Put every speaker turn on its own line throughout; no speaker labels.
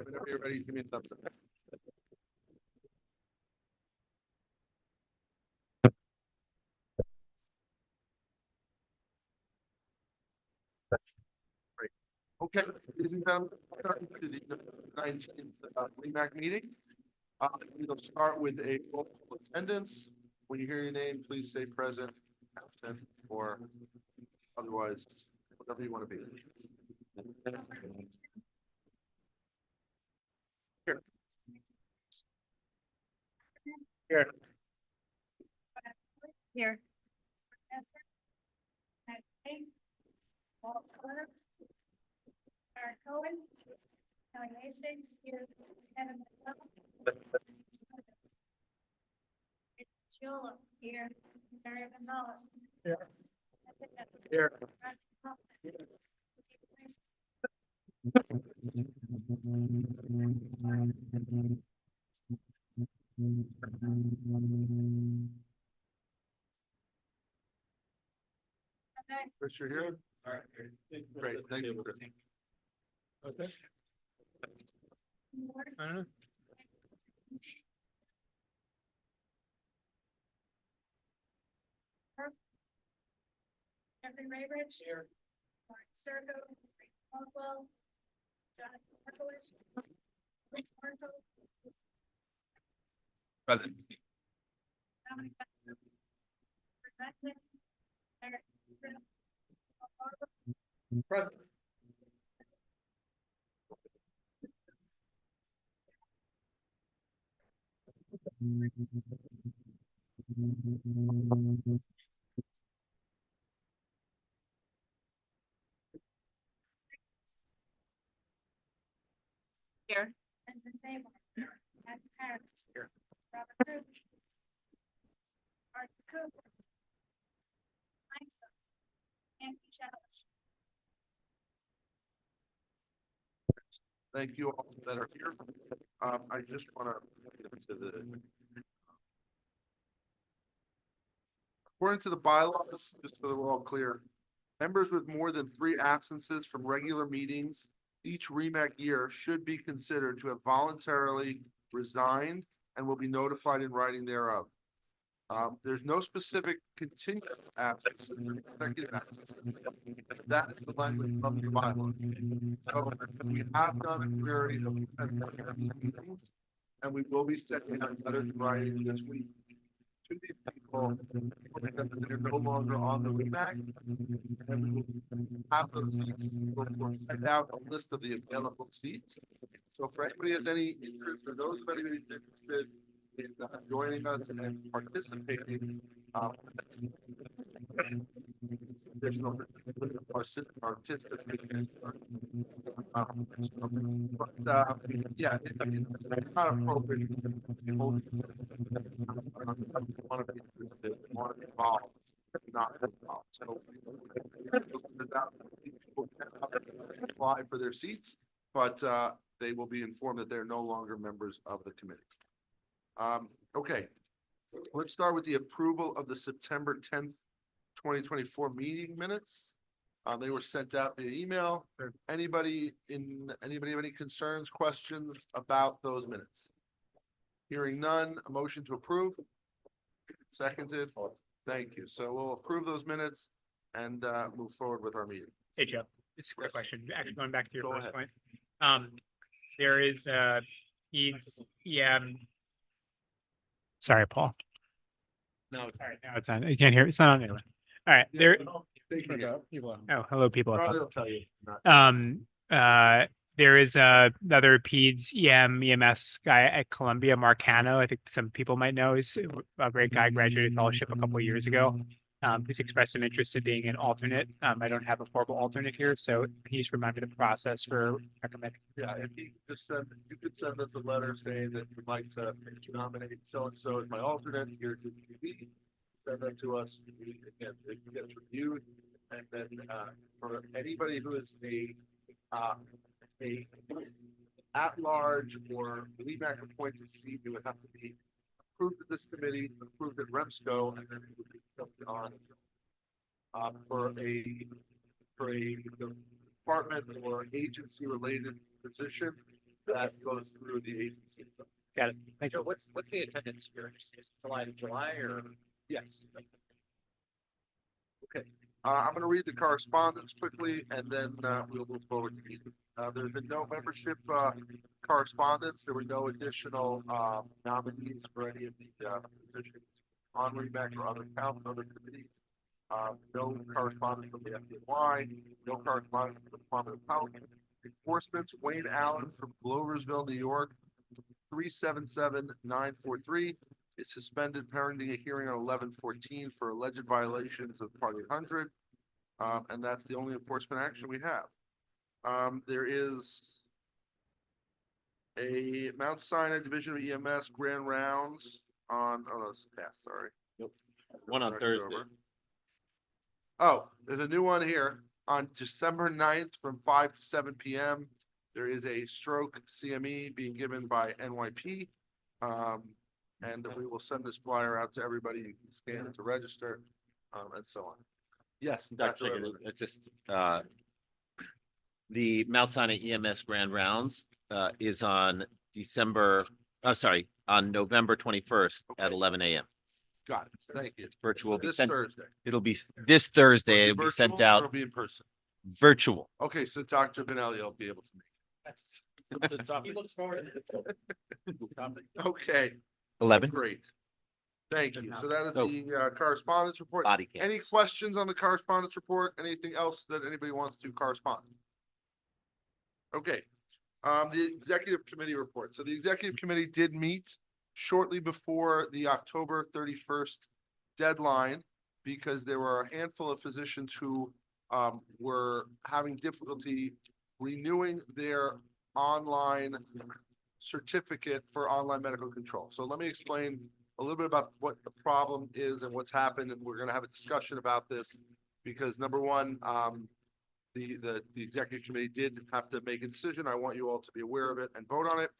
Whenever you're ready, give me a thumbs up. Great. Okay, ladies and gentlemen, welcome to the 19th REMAC meeting. We'll start with a roll call attendance. When you hear your name, please say present, absent, or otherwise, whatever you want to be. Here. Here.
Here. Eric Cohen. Kelly Hastings here. Kevin Sheila here. Mario Gonzalez.
Here. Here. Chris, you're here? All right. Great, thank you. Okay.
Jeffrey Raybridge. Here. Mark Sergo. Caldwell. Jonathan Markowitz. Chris Marshall.
Present.
Dominic Present. Eric.
Present.
Here. Benjamin Sable. Matt Harris.
Here.
Robert Cruz. Art Cooper. Mike Sutton. Andy Challenge.
Thank you all that are here. I just want to according to the bylaws, just so that we're all clear, members with more than 3 absences from regular meetings each REMAC year should be considered to have voluntarily resigned and will be notified in writing thereof. There's no specific continuous absence, consecutive absence. That is the language from the bylaws. So we have done a query of meetings, and we will be sending out letters in writing this week to these people that they're no longer on the REMAC. And we will have those seats. We'll send out a list of the available seats. So for anybody has any interest, or those of anybody who's interested in joining us and participating, additional participation. But yeah, it's not appropriate. Want to be involved, not involved. So people can apply for their seats, but they will be informed that they're no longer members of the committee. Okay, let's start with the approval of the September 10th, 2024 meeting minutes. They were sent out via email. Anybody have any concerns, questions about those minutes? Hearing none, a motion to approve. Seconded. Thank you. So we'll approve those minutes and move forward with our meeting.
Hey, Joe, it's a quick question. Actually, going back to your
Go
first
ahead.
point. There is sorry, Paul.
No,
Sorry, no, it's on. You can't hear. It's not on anyway. All right. There.
people.
Oh, hello, people.
Charlie will tell you.
There is another PEDS EMS guy at Columbia, Mark Hanno. I think some people might know. He's a great guy, graduated fellowship a couple of years ago. He's expressed some interest in being an alternate. I don't have a formal alternate here, so can you just remind me the process for recommending?
Yeah, if you just you could send us a letter saying that you'd like to nominate so-and-so as my alternate, here's the CV. Send that to us. Again, it gets reviewed. And then, for anybody who is a at-large or REMAC appointed seat, it would have to be approved at this committee, approved at REMSCO, and then it would be jumped on for a department or agency related position. that goes through the agency.
Got it. Thank
Joe,
you.
what's the attendance here? Is it July to July or?
Yes. Okay, I'm gonna read the correspondence quickly and then, we'll move forward to meeting. There's been no membership, correspondence. There were no additional, nominees for any of the, positions on REMAC or other counts, other committees. No correspondence from the FDNY, no correspondence from the Department of Health. Enforcement, Wayne Allen from Gloversville, New York, 377943 is suspended pending a hearing on 11/14 for alleged violations of Part 800. And that's the only enforcement action we have. There is a Mount Sinai Division of EMS Grand Rounds on, oh, no, it's past, sorry.
One on Thursday.
October. Oh, there's a new one here on December 9th from 5 to 7 PM. There is a stroke CME being given by NYP. And we will send this flyer out to everybody. You can scan it to register, and so on. Yes, Dr.
Dr.
Redwood.
Just, the Mount Sinai EMS Grand Rounds, is on on November 21st at
Okay.
11 AM.
Got it. Thank you.
Virtual will be
This
sent,
Thursday.
it'll be this Thursday, it'll be sent
Virtual or
out
It'll be in person.
virtual.
Okay, so Dr. Benelli will be able to make.
He looks forward to it.
Okay,
11,
great. Thank you. So that is
So-
the, correspondence report.
body
Any
cams.
questions on the correspondence report? Anything else that anybody wants to correspond? Okay, the executive committee report. So the executive committee did meet shortly before the October 31st deadline because there were a handful of physicians who were having difficulty renewing their online certificate for online medical control. So let me explain a little bit about what the problem is and what's happened, and we're gonna have a discussion about this. Because number one, the executive committee did have to make a decision. I want you all to be aware of it and vote on it.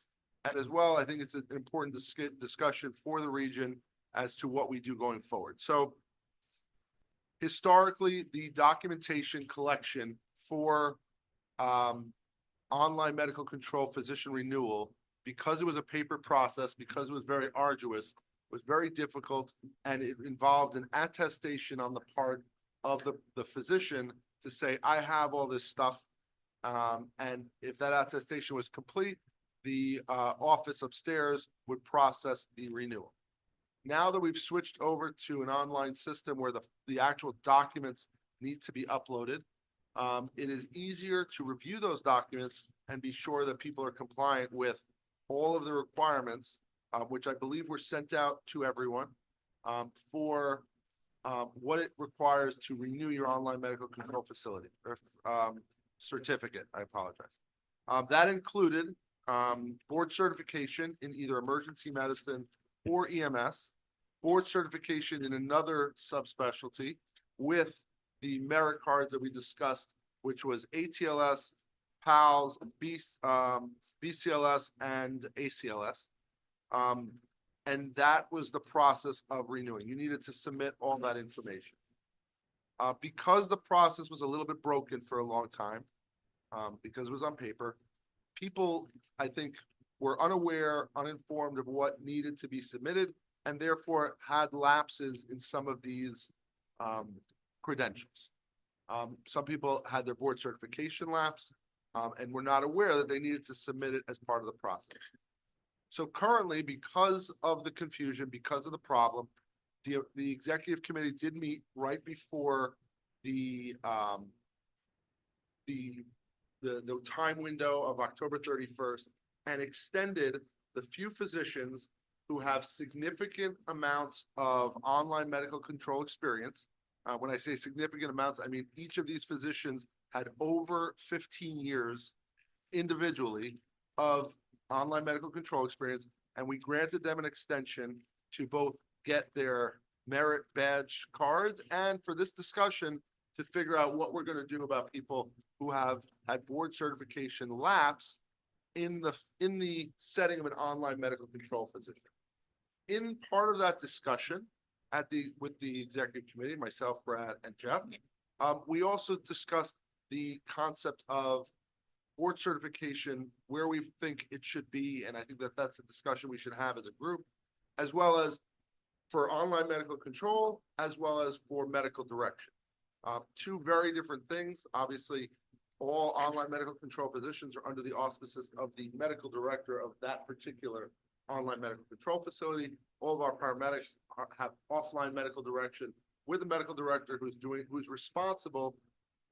And as well, I think it's an important discussion for the region as to what we do going forward. So historically, the documentation collection for online medical control physician renewal, because it was a paper process, because it was very arduous, was very difficult, and it involved an attestation on the part of the physician to say, I have all this stuff. And if that attestation was complete, the office upstairs would process the renewal. Now that we've switched over to an online system where the actual documents need to be uploaded, it is easier to review those documents and be sure that people are compliant with all of the requirements, which I believe were sent out to everyone, for what it requires to renew your online medical control facility or certificate. I apologize. That included board certification in either emergency medicine or EMS, board certification in another subspecialty with the merit cards that we discussed, which was ATLS, PALS, BCLS, and ACLS. And that was the process of renewing. You needed to submit all that information. Because the process was a little bit broken for a long time, because it was on paper, people, I think, were unaware, uninformed of what needed to be submitted, and therefore had lapses in some of these credentials. Some people had their board certification lapse, and were not aware that they needed to submit it as part of the process. So currently, because of the confusion, because of the problem, the executive committee did meet right before the time window of October 31st and extended the few physicians who have significant amounts of online medical control experience. When I say significant amounts, I mean each of these physicians had over 15 years individually of online medical control experience, and we granted them an extension to both get their merit badge cards and for this discussion to figure out what we're going to do about people who have had board certification lapse in the setting of an online medical control physician. In part of that discussion with the executive committee, myself, Brad, and Jeff, we also discussed the concept of board certification where we think it should be, and I think that that's a discussion we should have as a group, as well as for online medical control, as well as for medical direction. Two very different things. Obviously, all online medical control positions are under the auspices of the medical director of that particular online medical control facility. All of our paramedics have offline medical direction with a medical director who's responsible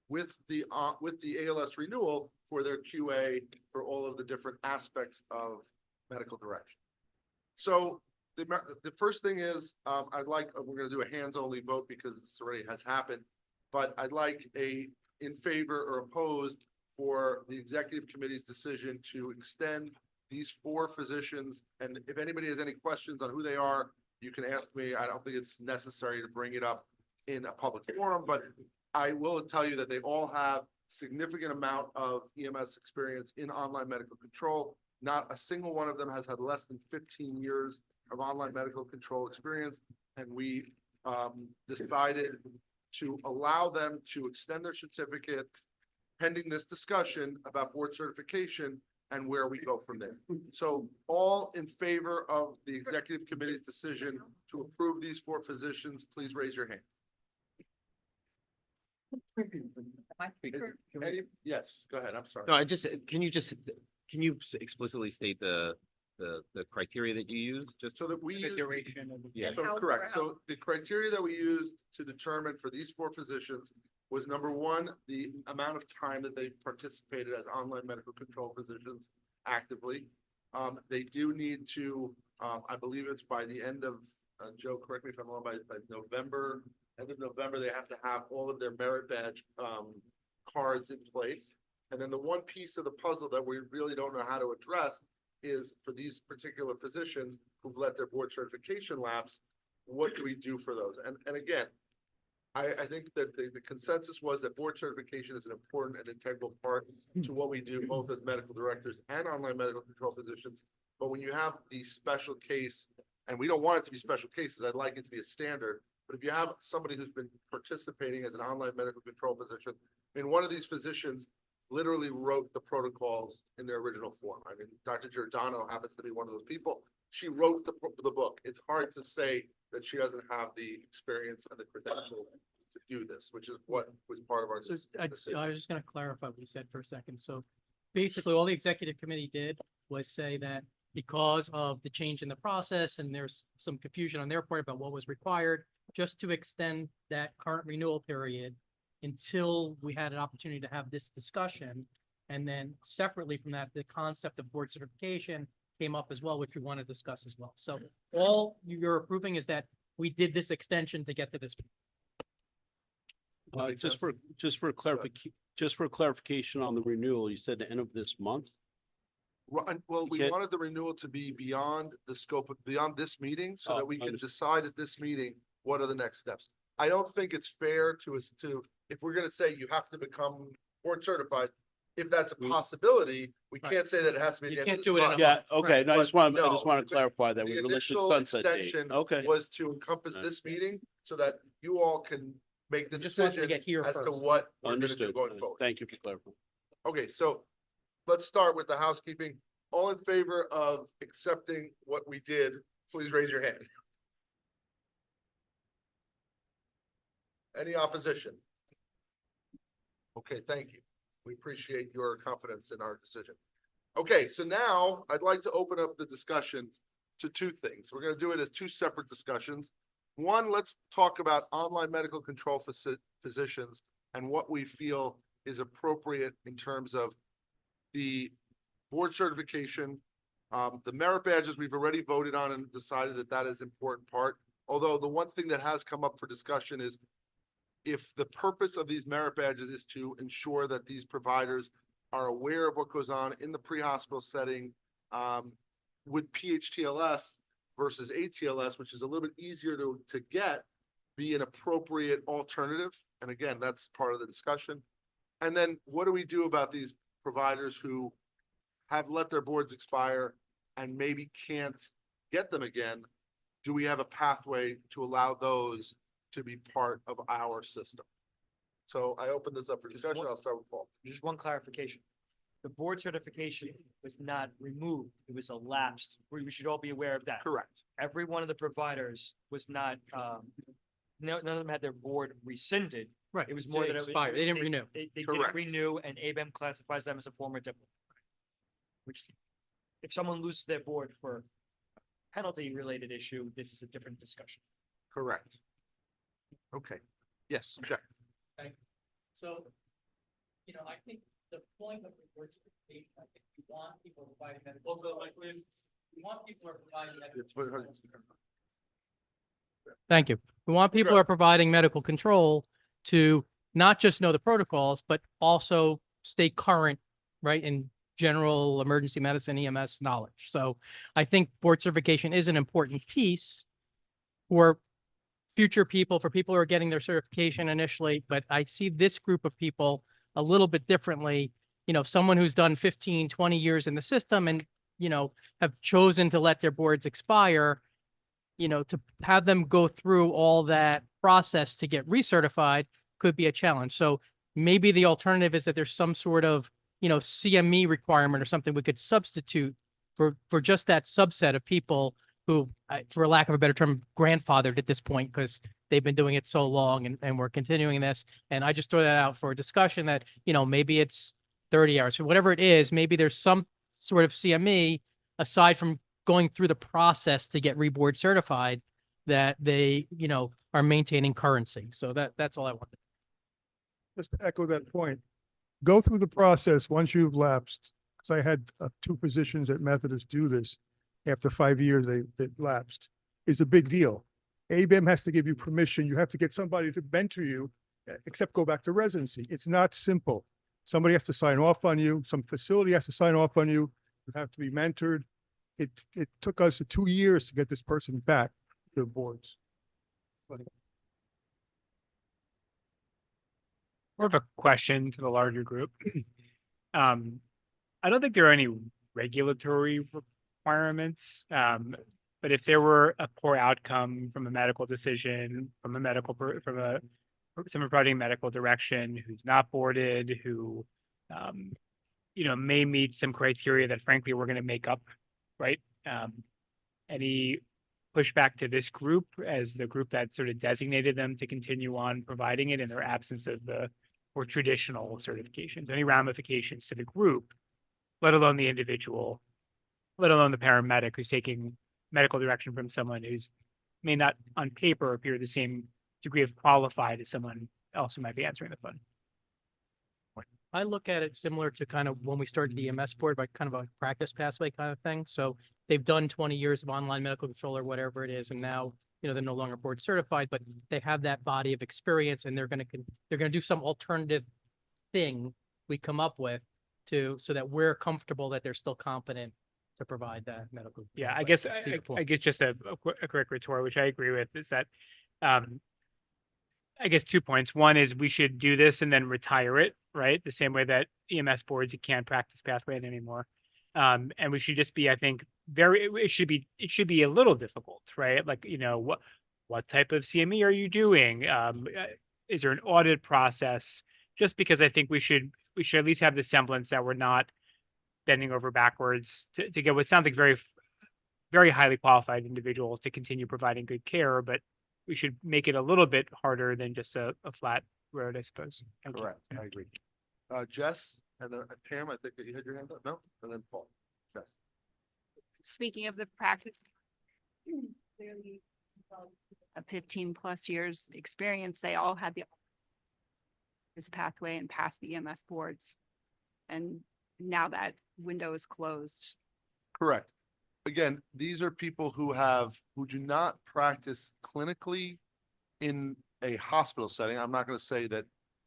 with the ALS renewal for their QA for all of the different aspects of medical direction. So the first thing is, we're gonna do a hands-only vote because this already has happened, but I'd like a in favor or opposed for the executive committee's decision to extend these 4 physicians. And if anybody has any questions on who they are, you can ask me. I don't think it's necessary to bring it up in a public forum, but I will tell you that they all have significant amount of EMS experience in online medical control. Not a single one of them has had less than 15 years of online medical control experience. And we decided to allow them to extend their certificate pending this discussion about board certification and where we go from there. So all in favor of the executive committee's decision to approve these 4 physicians, please raise your hand. Yes, go ahead. I'm sorry.
No, can you explicitly state the criteria that you use? Just
So that we
The
use,
duration of the.
Yeah.
so
How-
correct.
how-
So the criteria that we used to determine for these 4 physicians was number 1, the amount of time that they participated as online medical control physicians actively. They do need to, I believe it's by the end of, Joe, correct me if I'm wrong, by November, end of November, they have to have all of their merit badge, cards in place. And then the one piece of the puzzle that we really don't know how to address is for these particular physicians who've let their board certification lapse, what do we do for those? And again, I think that the consensus was that board certification is an important and integral part to what we do, both as medical directors and online medical control physicians. But when you have the special case, and we don't want it to be special cases, I'd like it to be a standard. But if you have somebody who's been participating as an online medical control physician, one of these physicians literally wrote the protocols in their original form. I mean, Dr. Giordano happens to be one of those people. She wrote the book. It's hard to say that she doesn't have the experience and the credential to do this, which is what was part of our
So
decision.
I was just gonna clarify what you said for a second. So basically, all the executive committee did was say that because of the change in the process and there's some confusion on their part about what was required, just to extend that current renewal period until we had an opportunity to have this discussion. And then separately from that, the concept of board certification came up as well, which we want to discuss as well. So all you're approving is that we did this extension to get to this.
Just for clarification on the renewal, you said the end of this month?
Well, we
get-
wanted the renewal to be beyond the scope of, beyond this meeting, so that we can
understood.
decide at this meeting, what are the next steps? I don't think it's fair to us to, if we're gonna say you have to become board certified, if that's a
We-
possibility, we
Right.
can't say that it has to be at
You
the end
can't
of
do
this
it in a
month.
Yeah,
month,
okay,
right.
no, I just
But
want to
no,
clarify that
The
with relation to
initial
sunset date.
extension
Okay,
was to encompass
Right.
this meeting, so that you all can make the
We just wanted to
decision
get here
as to
first.
what we're gonna do
understood.
going forward.
Thank you for clarifying.
Okay, so let's start with the housekeeping. All in favor of accepting what we did, please raise your hand. Any opposition? Okay, thank you. We appreciate your confidence in our decision. Okay, so now I'd like to open up the discussion to 2 things. We're gonna do it as 2 separate discussions. One, let's talk about online medical control physicians and what we feel is appropriate in terms of the board certification. The merit badges, we've already voted on and decided that that is an important part. Although the one thing that has come up for discussion is if the purpose of these merit badges is to ensure that these providers are aware of what goes on in the pre-hospital setting, would PHTLS versus ATLS, which is a little bit easier to get, be an appropriate alternative? And again, that's part of the discussion. And then what do we do about these providers who have let their boards expire and maybe can't get them again? Do we have a pathway to allow those to be part of our system? So I open this up for discussion. I'll start with Paul.
Just one clarification. the board certification was not removed. It was elapsed. We should all be aware of that.
Correct.
Every one of the providers was not, none of them had their board rescinded.
Right.
It was more that it was-
expired. They didn't renew.
They didn't
Correct.
renew, and ABEM classifies them as a former diplomat. Which, if someone loses their board for penalty-related issue, this is a different discussion.
Correct. Okay, yes, Jack.
So, you know, I think the point of the board certification, I think we want people providing medical. Also, like, we want people who are providing medical. Thank you. We want people who are providing medical control to not just know the protocols, but also stay current, right, in general emergency medicine, EMS knowledge. So I think board certification is an important piece for future people, for people who are getting their certification initially, but I see this group of people a little bit differently. You know, someone who's done 15, 20 years in the system and, you know, have chosen to let their boards expire, you know, to have them go through all that process to get recertified could be a challenge. So maybe the alternative is that there's some sort of, you know, CME requirement or something we could substitute for just that subset of people who, for lack of a better term, grandfathered at this point because they've been doing it so long and we're continuing this. And I just throw that out for a discussion that, you know, maybe it's 30 hours or whatever it is. Maybe there's some sort of CME aside from going through the process to get reboard certified that they, you know, are maintaining currency. So that's all I wanted.
Just to echo that point, go through the process once you've lapsed. Because I had 2 physicians at Methodist do this. After 5 years, they lapsed. It's a big deal. ABEM has to give you permission. You have to get somebody to mentor you, except go back to residency. It's not simple. Somebody has to sign off on you. Some facility has to sign off on you. You have to be mentored. It took us 2 years to get this person back to the boards.
More of a question to the larger group. I don't think there are any regulatory requirements, but if there were a poor outcome from a medical decision, from someone providing medical direction who's not boarded, who, you know, may meet some criteria that frankly we're going to make up, right? Any pushback to this group as the group that sort of designated them to continue on providing it in their absence of the more traditional certifications, any ramifications to the group, let alone the individual, let alone the paramedic who's taking medical direction from someone who's may not on paper appear the same degree of qualified as someone else who might be answering the phone.
I look at it similar to kind of when we started the EMS board, like kind of a practice pathway kind of thing. So they've done 20 years of online medical control or whatever it is, and now, you know, they're no longer board certified, but they have that body of experience, and they're going to do some alternative thing we come up with so that we're comfortable that they're still competent to provide that medical.
Yeah, I
but
guess
to your point.
I guess just a quick retort, which I agree with, is that I guess 2 points. One is we should do this and then retire it, right? The same way that EMS boards, you can't practice pathway it anymore. And we should just be, I think, it should be a little difficult, right? Like, you know, what type of CME are you doing? Is there an audit process? Just because I think we should at least have the semblance that we're not bending over backwards to get what sounds like very, very highly qualified individuals to continue providing good care, but we should make it a little bit harder than just a flat road, I suppose. Thank you.
Correct, I agree. Jess, and then Pam, I think that you had your hand up, no? And then Paul. Jess.
Speaking of the practice, clearly, a 15+ years experience, they all had this pathway and passed the EMS boards. And now that window is closed.
Correct. Again, these are people who do not practice clinically in a hospital setting. I'm not going to say that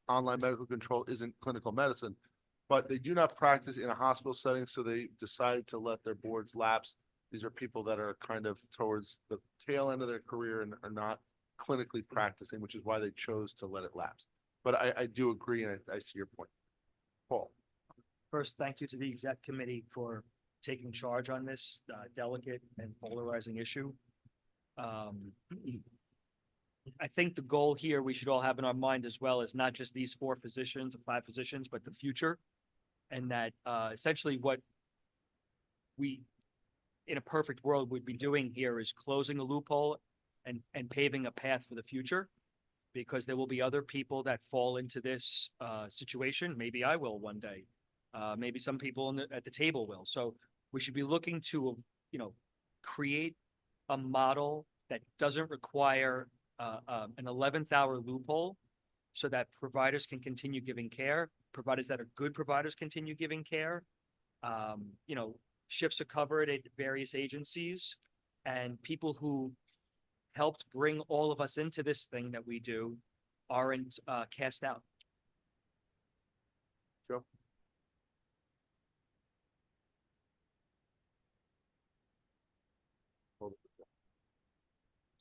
online medical control isn't clinical medicine, but they do not practice in a hospital setting, so they decided to let their boards lapse. These are people that are kind of towards the tail end of their career and are not clinically practicing, which is why they chose to let it lapse. But I do agree, and I see your point. Paul.
First, thank you to the exec committee for taking charge on this delicate and polarizing issue. I think the goal here we should all have in our mind as well is not just these 4 physicians or 5 physicians, but the future. And that, essentially what we, in a perfect world, would be doing here is closing a loophole and paving a path for the future. Because there will be other people that fall into this, situation. Maybe I will one day. Maybe some people at the table will. So we should be looking to, create a model that doesn't require, an 11th hour loophole so that providers can continue giving care, providers that are good providers continue giving care. Shifts are covered at various agencies, and people who helped bring all of us into this thing that we do aren't, cast out.
Joe?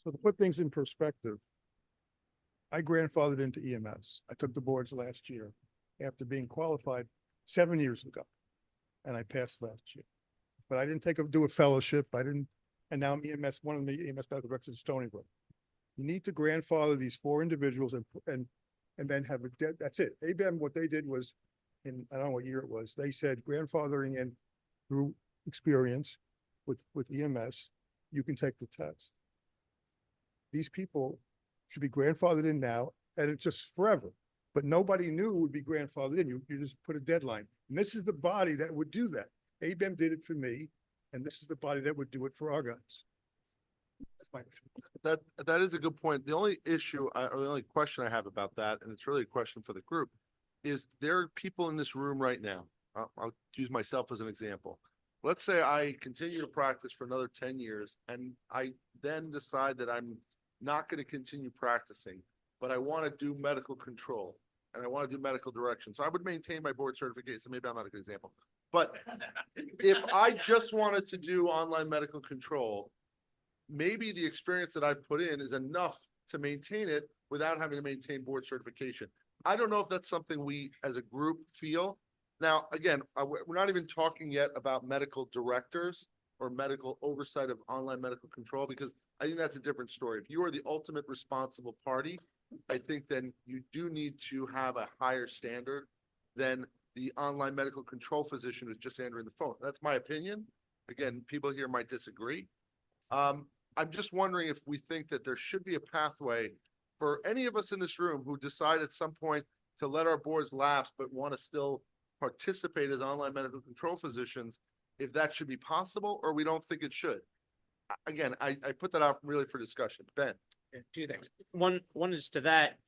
So to put things in perspective, I grandfathered into EMS. I took the boards last year after being qualified 7 years ago. And I passed last year. But I didn't do a fellowship. And now I'm EMS, one of the EMS medical directors in Stony Brook. You need to grandfather these 4 individuals and then have that's it. ABM, what they did was, I don't know what year it was, they said grandfathering in through experience with EMS, you can take the test. These people should be grandfathered in now, and it's just forever. But nobody knew it would be grandfathered in. You just put a deadline. And this is the body that would do that. ABM did it for me, and this is the body that would do it for our guys. That's my issue.
That is a good point. The only issue, or the only question I have about that, and it's really a question for the group, is there are people in this room right now. I'll use myself as an example. Let's say I continue to practice for another 10 years, and I then decide that I'm not going to continue practicing, but I want to do medical control and I want to do medical direction. So I would maintain my board certification. Maybe I'm not a good example, but if I just wanted to do online medical control, maybe the experience that I put in is enough to maintain it without having to maintain board certification. I don't know if that's something we as a group feel. Now, again, we're not even talking yet about medical directors or medical oversight of online medical control, because I think that's a different story. If you are the ultimate responsible party, I think then you do need to have a higher standard than the online medical control physician who's just answering the phone. That's my opinion. Again, people here might disagree. I'm just wondering if we think that there should be a pathway for any of us in this room who decide at some point to let our boards lapse, but want to still participate as online medical control physicians, if that should be possible, or we don't think it should. Again, I put that out really for discussion. Ben.
Yeah, 2 things. One is to that.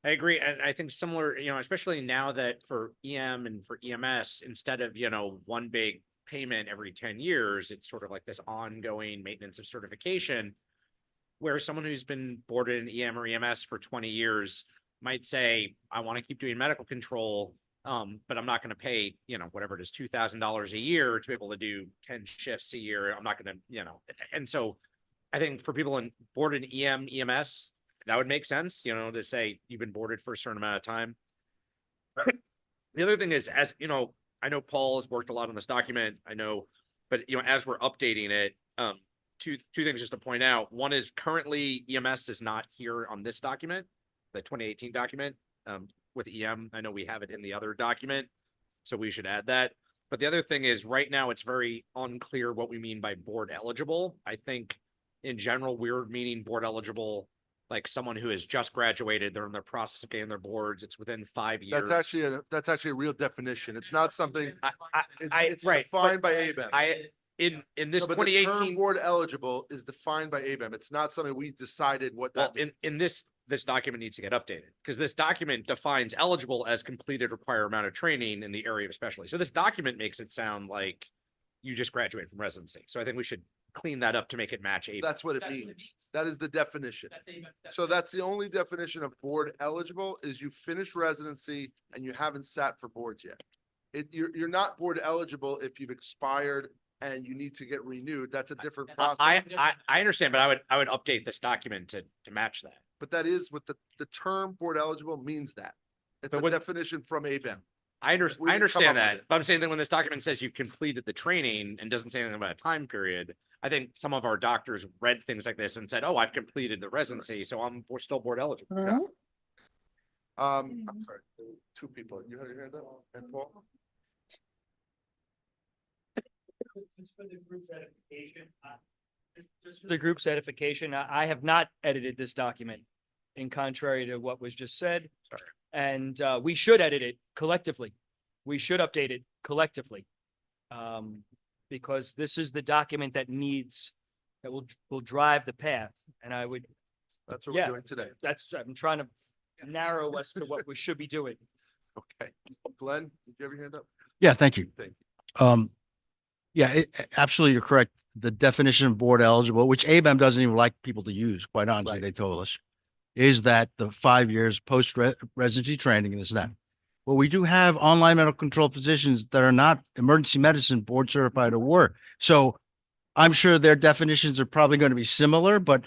I agree. And I think similar, especially now that for EM and for EMS, instead of, one big payment every 10 years, it's sort of like this ongoing maintenance of certification, where someone who's been boarded in EM or EMS for 20 years might say, I want to keep doing medical control, but I'm not going to pay, whatever it is, $2,000 a year to be able to do 10 shifts a year. I'm not going to, and so I think for people in boarded in EM, EMS, that would make sense, to say you've been boarded for a certain amount of time. The other thing is, as I know Paul has worked a lot on this document. I know, but as we're updating it, two things just to point out. One is currently EMS is not here on this document, the 2018 document. With EM, I know we have it in the other document, so we should add that. But the other thing is, right now it's very unclear what we mean by board eligible. I think in general we're meaning board eligible like someone who has just graduated, they're in the process of getting their boards, it's within 5 years.
That's actually a real definition. It's not something, it's
right,
defined by ABEM.
In this
No, but the term
2018
board eligible is defined by ABEM. It's not something we decided what that means.
in this document needs to get updated, because this document defines eligible as completed required amount of training in the area of specialty. So this document makes it sound like you just graduated from residency. So I think we should clean that up to make it match ABEM.
That's what it means. That is the definition. So that's the only definition of board eligible, is you finish residency and you haven't sat for boards yet. You're not board eligible if you've expired and you need to get renewed. That's a different process.
I understand, but I would update this document to match that.
But that is what the term board eligible means. That it's
But
a definition from ABEM.
I
We didn't come
understand
up with
that,
it.
but I'm saying that when this document says you completed the training and doesn't say anything about a time period, I think some of our doctors read things like this and said, "Oh, I've completed the residency, so we're still board eligible."
I'm sorry, there were 2 people. You had your hand up, and Paul?
For the group's edification, just for the group's edification, I have not edited this document in contrary to what was just said. And we should edit it collectively. We should update it collectively. Because this is the document that will drive the path. And I would,
That's what
Yeah.
we're doing today.
I'm trying to narrow as to what we should be doing.
Okay. Glenn, did you have your hand up?
Yeah, thank you.
Thank you.
Yeah, absolutely, you're correct. The definition of board eligible, which ABEM doesn't even like people to use, quite honestly,
Right.
they told us, is that the 5 years post residency training and this and that. Well, we do have online medical control positions that are not emergency medicine board certified or were. So I'm sure their definitions are probably going to be similar, but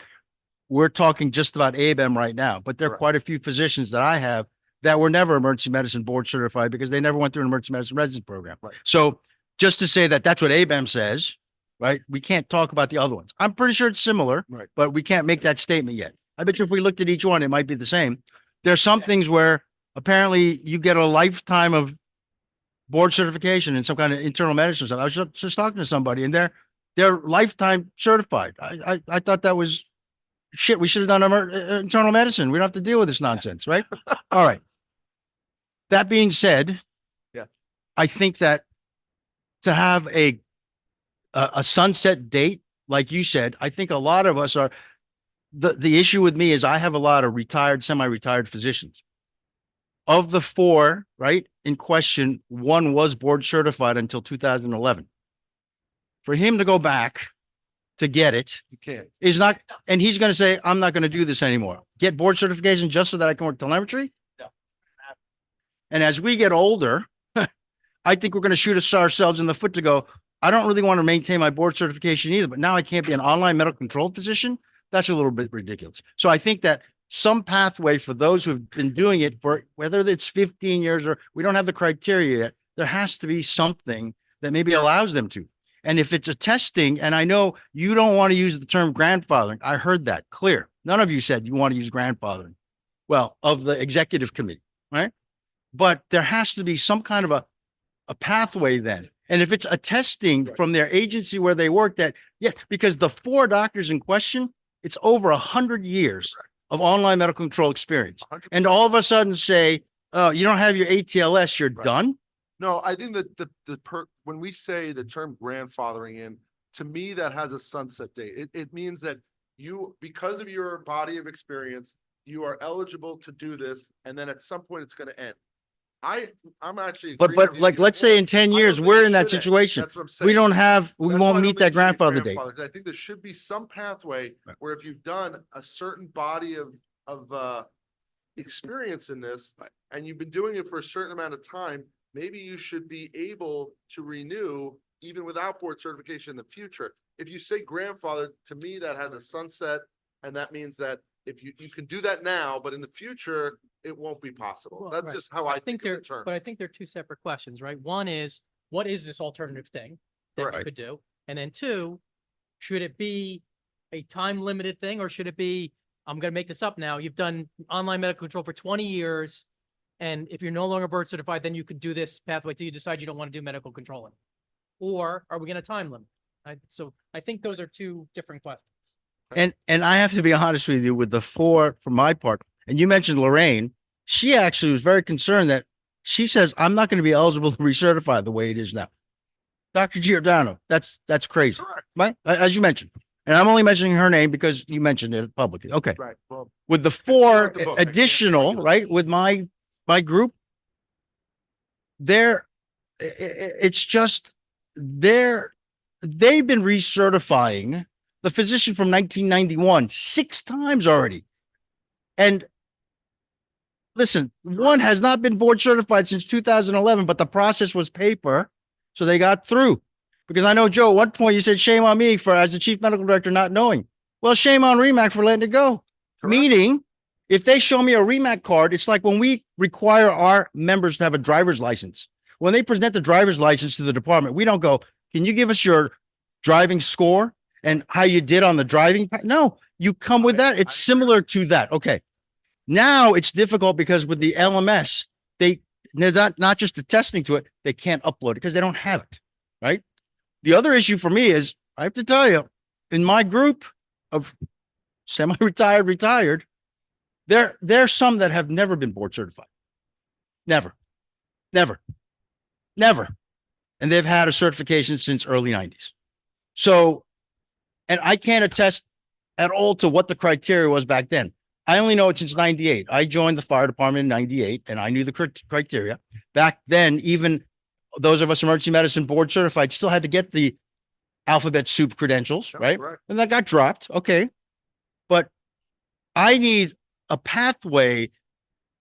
we're talking just about ABEM right now. But there are
Correct.
quite a few positions that I have that were never emergency medicine board certified because they never went through an emergency medicine residency program.
Right.
So just to say that that's what ABEM says, right? We can't talk about the other ones. I'm pretty sure it's similar,
Right.
but we can't make that statement yet. I bet you if we looked at each one, it might be the same. There's some things where apparently you get a lifetime of board certification in some kind of internal medicine stuff. I was just talking to somebody and they're lifetime certified. I thought that was shit. We should have done internal medicine. We don't have to deal with this nonsense, right? All right. That being said,
Yeah.
I think that to have a sunset date, like you said, I think a lot of us are, the issue with me is I have a lot of retired, semi-retired physicians. Of the 4, right, in question, 1 was board certified until 2011. For him to go back to get it
You can't.
is not, and he's going to say, I'm not going to do this anymore. Get board certification just so that I can work telemetry?
No.
And as we get older, I think we're going to shoot ourselves in the foot to go, I don't really want to maintain my board certification either, but now I can't be an online medical control physician. That's a little bit ridiculous. So I think that some pathway for those who've been doing it for whether it's 15 years or we don't have the criteria yet, there has to be something that maybe allows them to. And if it's a testing, and I know you don't want to use the term grandfathering, I heard that clear. None of you said you want to use grandfathering. Well, of the executive committee, right? But there has to be some kind of a pathway then. And if it's a testing from their agency where they work that, yeah, because the 4 doctors in question, it's over 100 years of online medical control experience.
100%.
And all of a sudden say, oh, you don't have your ATLS, you're
Right.
done.
No, I think that when we say the term grandfathering in, to me, that has a sunset date. It means that you, because of your body of experience, you are eligible to do this, and then at some point it's going to end. I'm actually.
But
agreeing with you.
like, let's say in 10
I don't
years,
think
we're
it
in that
should end.
situation.
That's what I'm saying.
We don't have, we
That's why I
won't
don't
meet
think
that
it should be
grandfather date.
grandfathered. I think there should be some pathway
Right.
where if you've done a certain body of experience in this, and you've been doing it for a certain amount of time, maybe you should be able to renew even without board certification in the future. If you say grandfather, to me, that has a sunset, and that means that if you can do that now, but in the future, it won't be possible.
Well,
That's
right.
just how I think of
they're,
the term.
but I think they're 2 separate questions, right? One is, what is this alternative thing that you
Correct.
could do? And then 2, should it be a time limited thing or should it be, I'm going to make this up now. You've done online medical control for 20 years. And if you're no longer board certified, then you could do this pathway till you decide you don't want to do medical controlling. Or are we going to time limit? So I think those are 2 different questions.
And I have to be honest with you with the 4 for my part. And you mentioned Lorraine. She actually was very concerned that she says, I'm not going to be eligible to recertify the way it is now. Dr. Giordano, that's crazy,
Correct.
right? As you mentioned. And I'm only mentioning her name because you mentioned it publicly. Okay.
Right. Well,
With the
read
4
the book. I can't
additional,
argue with
right? With my group, it's just they've been recertifying the physician from 1991 6 times already. And listen, 1 has not been board certified since 2011, but the process was paper. So they got through. Because I know, Joe, at one point you said, shame on me for, as the chief medical director, not knowing. Well, shame on REMAC for letting it go.
Correct.
Meaning, if they show me a REMAC card, it's like when we require our members to have a driver's license. When they present the driver's license to the department, we don't go, can you give us your driving score and how you did on the driving? No, you come with that. It's similar to that. Okay. Now it's difficult because with the LMS, they're not just attesting to it, they can't upload it because they don't have it, right? The other issue for me is, I have to tell you, in my group of semi-retired, retired, there's some that have never been board certified. Never, never, never. And they've had a certification since early 90s. So, and I can't attest at all to what the criteria was back then. I only know it since 98. I joined the fire department in 98 and I knew the criteria. Back then, even those of us emergency medicine board certified still had to get the alphabet soup credentials,
That's
right?
correct.
And that got dropped. Okay. But I need a pathway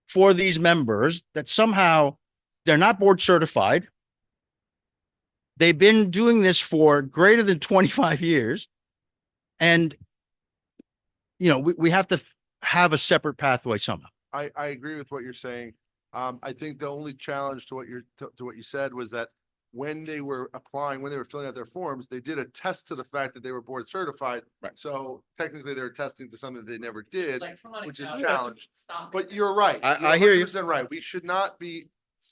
for these members that somehow they're not board certified. They've been doing this for greater than 25 years. And, you know, we have to have a separate pathway somehow.
I agree with what you're saying. I think the only challenge to what you said was that when they were applying, when they were filling out their forms, they did attest to the fact that they were board certified.
Right.
So technically they're attesting to something they never did, which is
Electronic
challenged.
Stop.
But you're right.
I hear you.
100% right. We should not be.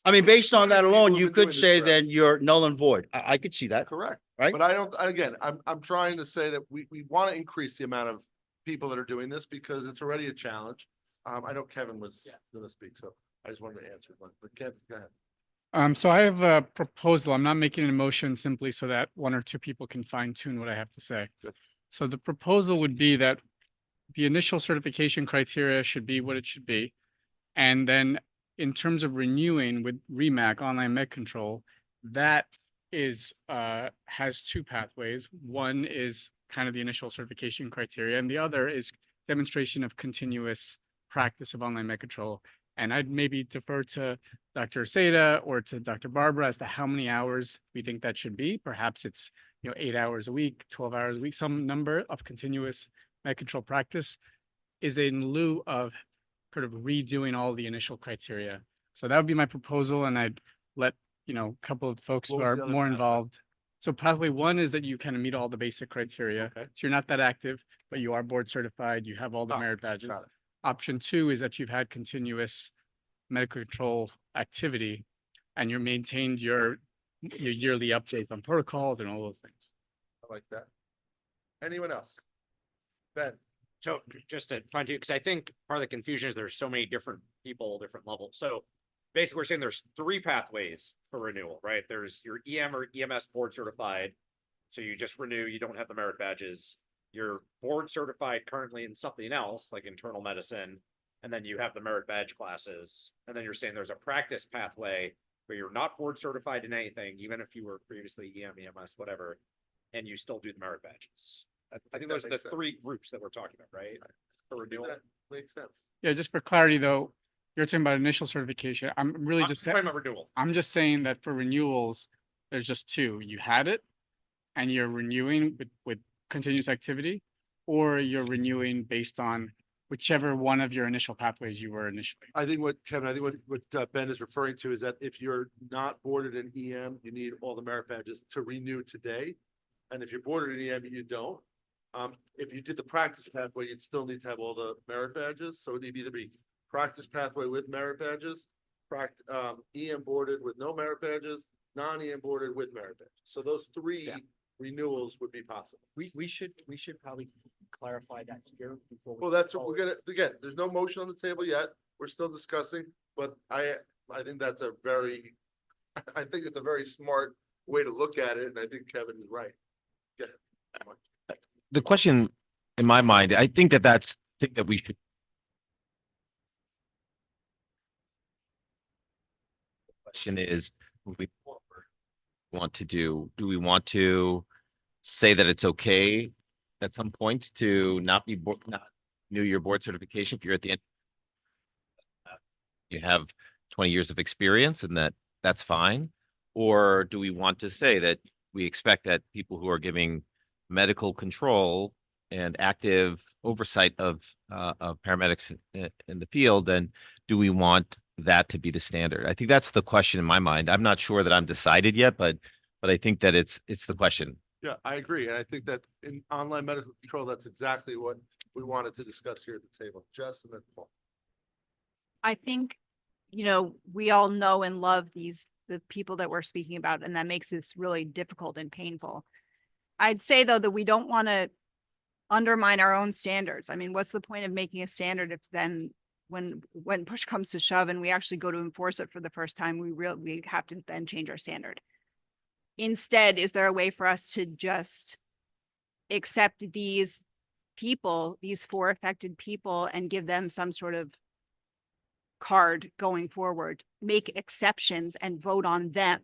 I mean, based on that
excluding
alone,
people
you
who've been
could
doing
say
this forever.
then you're null and void. I could see that.
Correct.
Right.
But I don't, again, I'm trying to say that we want to increase the amount of people that are doing this because it's already a challenge. I know Kevin was going to speak, so I just wanted to answer, but Kevin, go ahead.
So I have a proposal. I'm not making an motion simply so that one or two people can fine tune what I have to say.
Good.
So the proposal would be that the initial certification criteria should be what it should be. And then in terms of renewing with REMAC, online med control, that is, has two pathways. One is kind of the initial certification criteria, and the other is demonstration of continuous practice of online med control. And I'd maybe defer to Dr. Seda or to Dr. Barbara as to how many hours we think that should be. Perhaps it's, 8 hours a week, 12 hours a week, some number of continuous med control practice is in lieu of sort of redoing all the initial criteria. So that would be my proposal, and I'd let, a couple of folks who
What was
are
the other
more
pathway?
involved. So pathway one is that you kind of meet all the basic criteria.
Okay.
So you're not that active, but you are board certified, you have all the
Ah,
merit badges.
got it.
Option two is that you've had continuous medical control activity and you maintained your yearly updates on protocols and all those things.
I like that. Anyone else? Ben?
So just to find you, because I think part of the confusion is there's so many different people, different levels. So basically we're saying there's three pathways for renewal, right? There's your EM or EMS board certified. So you just renew, you don't have the merit badges. You're board certified currently in something else like internal medicine. And then you have the merit badge classes. And then you're saying there's a practice pathway where you're not board certified in anything, even if you were previously EM, EMS, whatever, and you still do the merit badges. I think those are the
makes sense.
three groups that we're talking about, right? For renewal.
That makes sense.
Yeah, just for clarity though, you're talking about initial certification. I'm really
I'm
just,
talking about renewal.
I'm just saying that for renewals, there's just two. You had it and you're renewing with continuous activity, or you're renewing based on whichever one of your initial pathways you were initially.
I think what Ben is referring to is that if you're not boarded in EM, you need all the merit badges to renew today. And if you're boarded in EM, you don't. If you did the practice pathway, you'd still need to have all the merit badges. So it'd either be practice pathway with merit badges, EM boarded with no merit badges, non-EM boarded with merit badges. So those three renewals would be possible.
We should probably clarify that here before.
Well, that's what we're gonna, again, there's no motion on the table yet. We're still discussing, but I think that's I think it's a very smart way to look at it. And I think Kevin is right. Yeah.
The question in my mind, I think that we should. Question is, moving forward, do we want to say that it's okay at some point to not renew your board certification if you're at the end? You have 20 years of experience and that's fine? Or do we want to say that we expect that people who are giving medical control and active oversight of paramedics in the field, then do we want that to be the standard? I think that's the question in my mind. I'm not sure that I'm decided yet, but I think that it's the question.
Yeah, I agree. And I think that in online medical control, that's exactly what we wanted to discuss here at the table. Jess and then Paul.
I think, we all know and love these the people that we're speaking about, and that makes this really difficult and painful. I'd say though, that we don't want to undermine our own standards. I mean, what's the point of making a standard if then when push comes to shove and we actually go to enforce it for the first time, we have to then change our standard. Instead, is there a way for us to just accept these people, these 4 affected people, and give them some sort of card going forward, make exceptions and vote on them,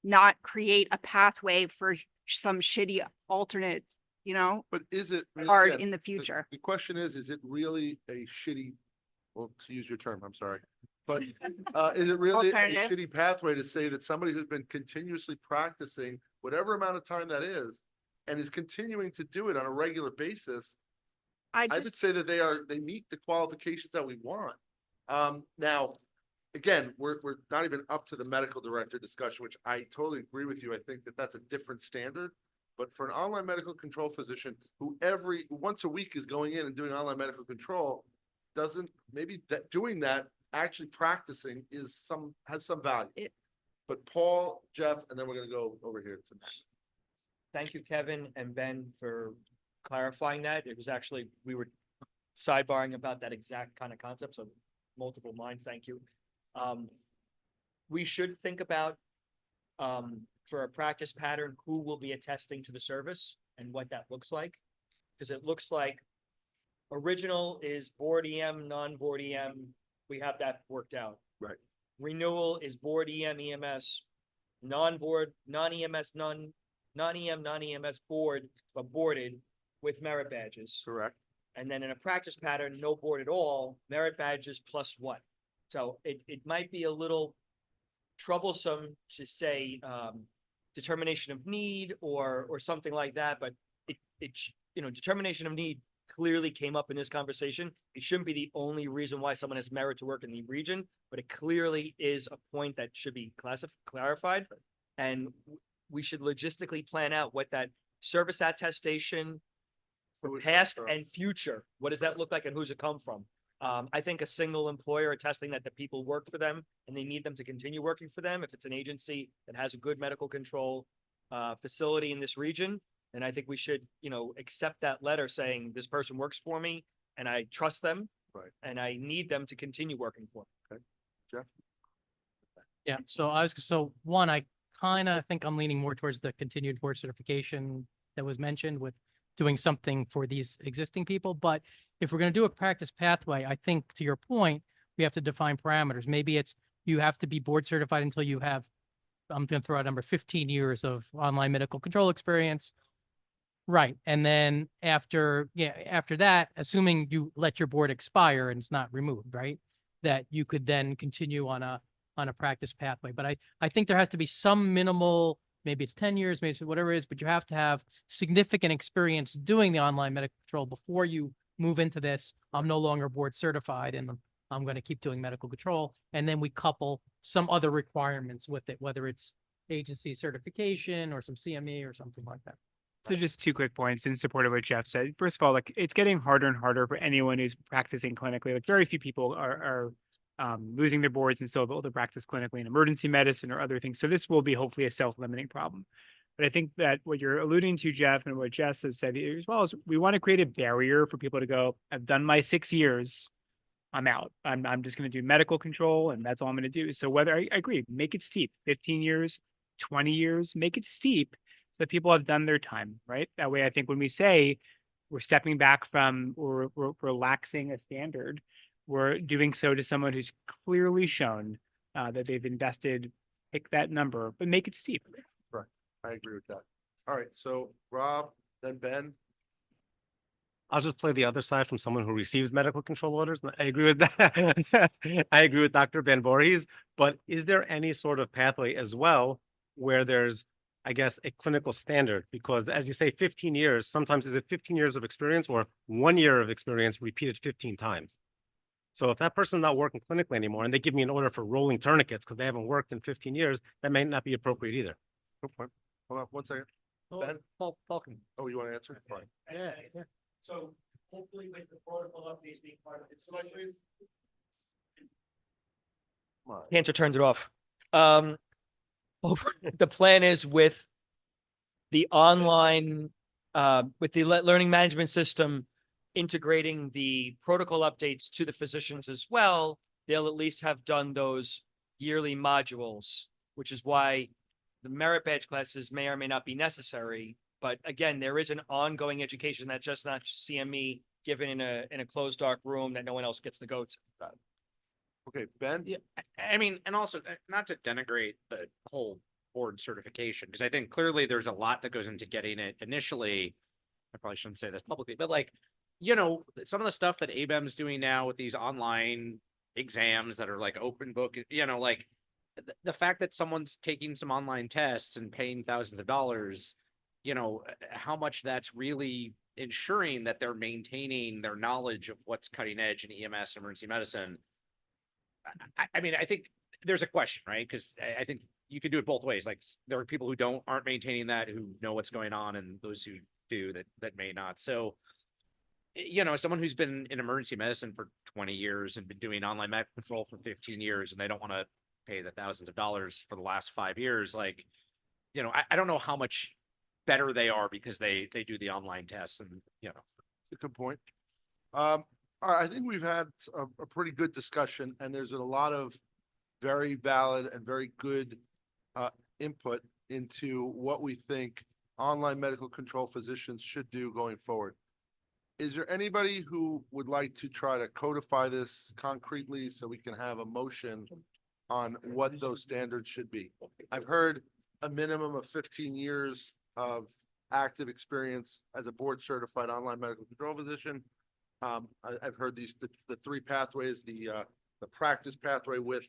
not create a pathway for some shitty alternate,
But is it?
card
again,
in the future?
The question is it really a shitty, well, to use your term, I'm sorry. But is it really a
Alternative.
shitty pathway to say that somebody who's been continuously practicing whatever amount of time that is, and is continuing to do it on a regular basis, I would say that they meet the qualifications that we want. Now, again, we're not even up to the medical director discussion, which I totally agree with you. I think that that's a different standard. But for an online medical control physician who once a week is going in and doing online medical control, maybe doing that, actually practicing has some value. But Paul, Jeff, and then we're gonna go over here to Matt.
Thank you, Kevin and Ben, for clarifying that. It was actually, we were sidebarring about that exact kind of concept, so multiple minds, thank you. We should think about, for a practice pattern, who will be attesting to the service and what that looks like. Because it looks like original is board EM, non-board EM, we have that worked out.
Right.
Renewal is board EM, EMS, non-board, non-EMS, non-EM, non-EMS board, but boarded with merit badges.
Correct.
And then in a practice pattern, no board at all, merit badges plus what? So it might be a little troublesome to say, determination of need or something like that, but determination of need clearly came up in this conversation. It shouldn't be the only reason why someone has merit to work in the region, but it clearly is a point that should be clarified. And we should logistically plan out what that service attestation for past and future, what does that look like and who's it come from? I think a single employer attesting that the people work for them and they need them to continue working for them. If it's an agency that has a good medical control facility in this region, then I think we should, accept that letter saying this person works for me and I trust them.
Right.
And I need them to continue working for me.
Okay, Jeff?
Yeah, so one, I kind of think I'm leaning more towards the continued board certification that was mentioned with doing something for these existing people. But if we're going to do a practice pathway, I think to your point, we have to define parameters. Maybe it's you have to be board certified until you have, I'm going to throw out a number, 15 years of online medical control experience. Right. And then after that, assuming you let your board expire and it's not removed, right, that you could then continue on a practice pathway. But I think there has to be some minimal, maybe it's 10 years, maybe it's whatever it is, but you have to have significant experience doing the online medical control before you move into this. I'm no longer board certified and I'm going to keep doing medical control. And then we couple some other requirements with it, whether it's agency certification or some CME or something like that.
So just 2 quick points in support of what Jeff said. First of all, it's getting harder and harder for anyone who's practicing clinically. Very few people are losing their boards and still able to practice clinically in emergency medicine or other things. So this will be hopefully a self-limiting problem. But I think that what you're alluding to, Jeff, and what Jess has said as well, is we want to create a barrier for people to go, I've done my 6 years, I'm out. I'm just going to do medical control and that's all I'm going to do. So whether I agree, make it steep, 15 years, 20 years, make it steep so that people have done their time, right? That way, I think when we say we're stepping back from or we're relaxing a standard, we're doing so to someone who's clearly shown that they've invested, pick that number, but make it steep.
Right. I agree with that. All right. So Rob, then Ben.
I'll just play the other side from someone who receives medical control orders. I agree with that. I agree with Dr. Ben Voorhees, but is there any sort of pathway as well where there's, I guess, a clinical standard? Because as you say, 15 years, sometimes is it 15 years of experience or 1 year of experience repeated 15 times? So if that person's not working clinically anymore and they give me an order for rolling tourniquets because they haven't worked in 15 years, that may not be appropriate either.
Good point. Hold on 1 second. Ben?
Paul.
Oh, you want to answer? Fine.
Yeah.
So hopefully with the protocol updates being part of it.
Come on.
Cantor turned it off. the plan is with the online, with the learning management system, integrating the protocol updates to the physicians as well, they'll at least have done those yearly modules, which is why the merit badge classes may or may not be necessary. But again, there is an ongoing education that's just not CME given in a closed dark room that no one else gets to go to.
Okay, Ben?
Yeah, I mean, and also not to denigrate the whole board certification, because I think clearly there's a lot that goes into getting it initially. I probably shouldn't say this publicly, but like, you know, some of the stuff that ABEM is doing now with these online exams that are like open book, you know, like the fact that someone's taking some online tests and paying thousands of dollars, you know, how much that's really ensuring that they're maintaining their knowledge of what's cutting edge in EMS emergency medicine. I mean, I think there's a question, right? Because I think you can do it both ways. Like there are people who aren't maintaining that, who know what's going on, and those who do that may not. So, you know, someone who's been in emergency medicine for 20 years and been doing online medical control for 15 years, and they don't want to pay the thousands of dollars for the last 5 years, like, you know, I don't know how much better they are because they do the online tests, and you know.
That's a good point. All right, I think we've had a pretty good discussion, and there's a lot of very valid and very good input into what we think online medical control physicians should do going forward. Is there anybody who would like to try to codify this concretely so we can have a motion on what those standards should be? I've heard a minimum of 15 years of active experience as a board certified online medical control physician. I've heard the three pathways, the practice pathway with,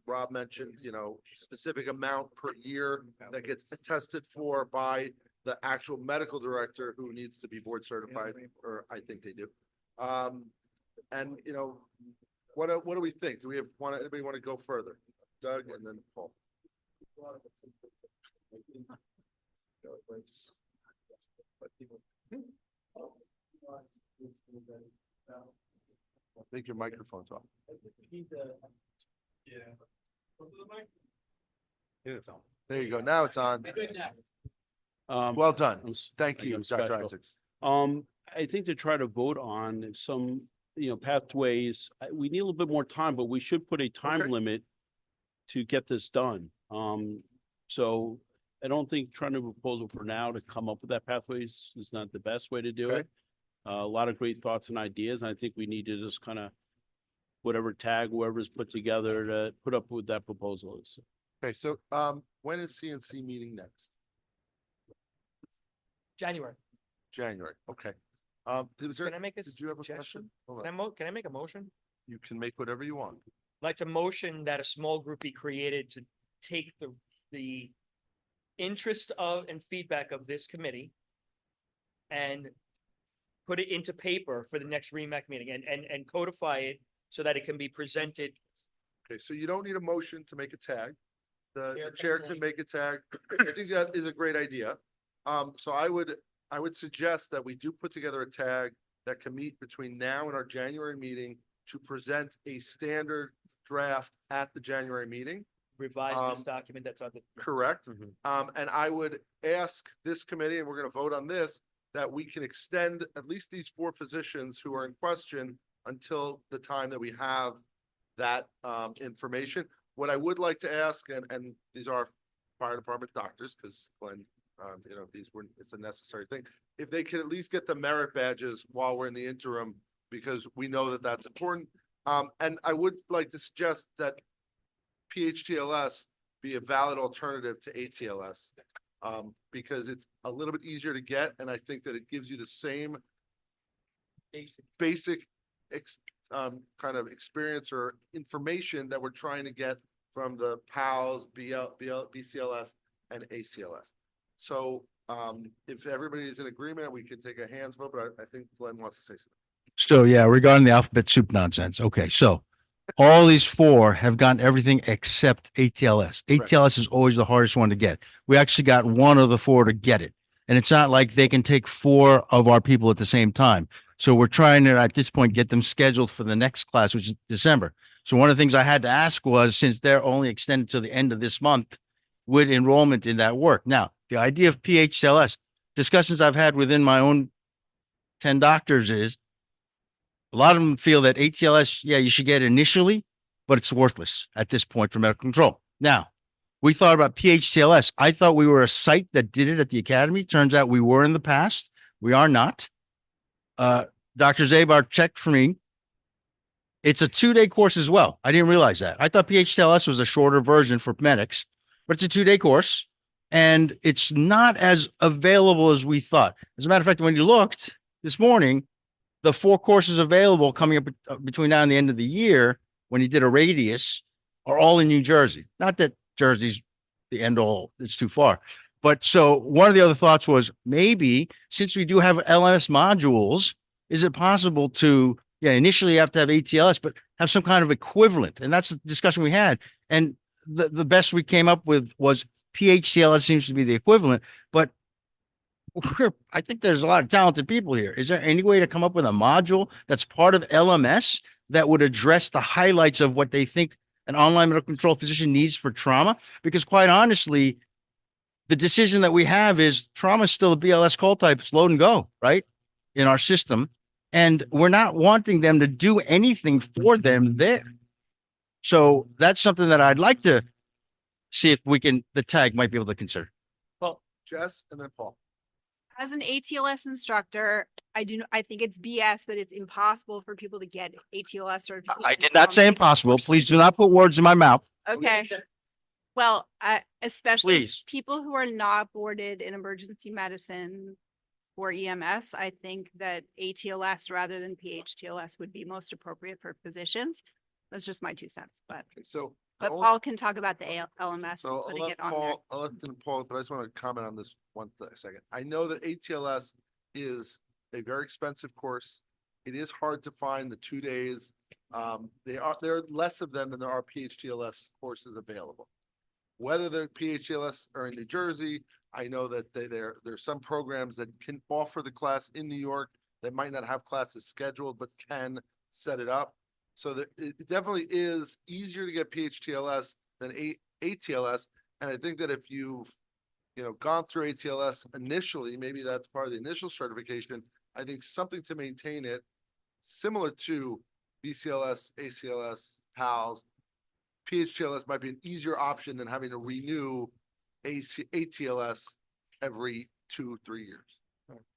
Rob mentioned, you know, specific amount per year that gets attested for by the actual medical director who needs to be board certified, or I think they do. And you know, what do we think? Do we have anybody want to go further? Doug and then Paul. I think your microphone's off. There you go. Now it's on. Well done. Thank you, Dr. Isaacs.
I think to try to vote on some, you know, pathways, we need a little bit more time, but we should put a time limit to get this done. So I don't think trying to proposal for now to come up with that pathways is not the best way to do it. A lot of great thoughts and ideas. And I think we need to just kind of whatever tag whoever's put together to put up with that proposal is.
Okay, so when is CNC meeting next?
January.
January. Okay.
Can I make a
Did you have a
suggestion?
question? Hold on.
Can I make a motion?
You can make whatever you want.
I'd like to motion that a small group be created to take the interest of and feedback of this committee and put it into paper for the next REMAC meeting and codify it so that it can be presented.
Okay, so you don't need a motion to make a tag. The chair can make a tag. I think that is a great idea. So I would suggest that we do put together a tag that can meet between now and our January meeting to present a standard draft at the January meeting.
Revise this document that's on the.
Correct. And I would ask this committee, and we're going to vote on this, that we can extend at least these 4 physicians who are in question until the time that we have that information. What I would like to ask, and these are fire department doctors, because Glenn, you know, it's a necessary thing. If they could at least get the merit badges while we're in the interim, because we know that that's important. And I would like to suggest that PHTLS be a valid alternative to ATLS, because it's a little bit easier to get, and I think that it gives you the same basic kind of experience or information that we're trying to get from the PALS, BCLS, and ACLS. So if everybody is in agreement, we can take a hands vote, but I think Glenn wants to say something.
So yeah, regarding the alphabet soup nonsense. Okay, so all these 4 have gotten everything except ATLS. ATLS is always the hardest one to get. We actually got 1 of the 4 to get it. And it's not like they can take 4 of our people at the same time. So we're trying to, at this point, get them scheduled for the next class, which is December. So one of the things I had to ask was, since they're only extended to the end of this month, with enrollment in that work. Now, the idea of PHLS, discussions I've had within my own 10 doctors is a lot of them feel that ATLS, yeah, you should get initially, but it's worthless at this point for medical control. Now, we thought about PHTLS. I thought we were a site that did it at the academy. Turns out we were in the past. We are not. Dr. Zabar checked for me. It's a 2-day course as well. I didn't realize that. I thought PHTLS was a shorter version for medics, but it's a 2-day course and it's not as available as we thought. As a matter of fact, when you looked this morning, the 4 courses available coming up between now and the end of the year, when he did a radius, are all in New Jersey. Not that Jersey's the end all, it's too far. But so one of the other thoughts was maybe since we do have LMS modules, is it possible to, yeah, initially you have to have ATLS, but have some kind of equivalent? And that's the discussion we had. And the best we came up with was PHCLS seems to be the equivalent, but I think there's a lot of talented people here. Is there any way to come up with a module that's part of LMS that would address the highlights of what they think an online medical control physician needs for trauma? Because quite honestly, the decision that we have is trauma is still a BLS call type, it's load and go, right? In our system. And we're not wanting them to do anything for them there. So that's something that I'd like to see if we can, the tag might be able to consider.
Well,
Jess and then Paul.
As an ATLS instructor, I think it's BS that it's impossible for people to get ATLS certification.
I did not say impossible. Please do not put words in my mouth.
Okay. Well, especially
Please.
people who are not boarded in emergency medicine or EMS, I think that ATLS rather than PHTLS would be most appropriate for physicians. That's just my 2 cents, but
So.
Paul can talk about the LMS,
So I'll
putting
let
it on there.
Paul, but I just want to comment on this second. I know that ATLS is a very expensive course. It is hard to find the 2 days. There are less of them than there are PHTLS courses available. Whether the PHTLS are in New Jersey, I know that there's some programs that can offer the class in New York that might not have classes scheduled, but can set it up. So that it definitely is easier to get PHTLS than ATLS. And I think that if you've, gone through ATLS initially, maybe that's part of the initial certification. I think something to maintain it similar to BCLS, ACLS, PALS, PHTLS might be an easier option than having to renew ATLS every 2-3 years.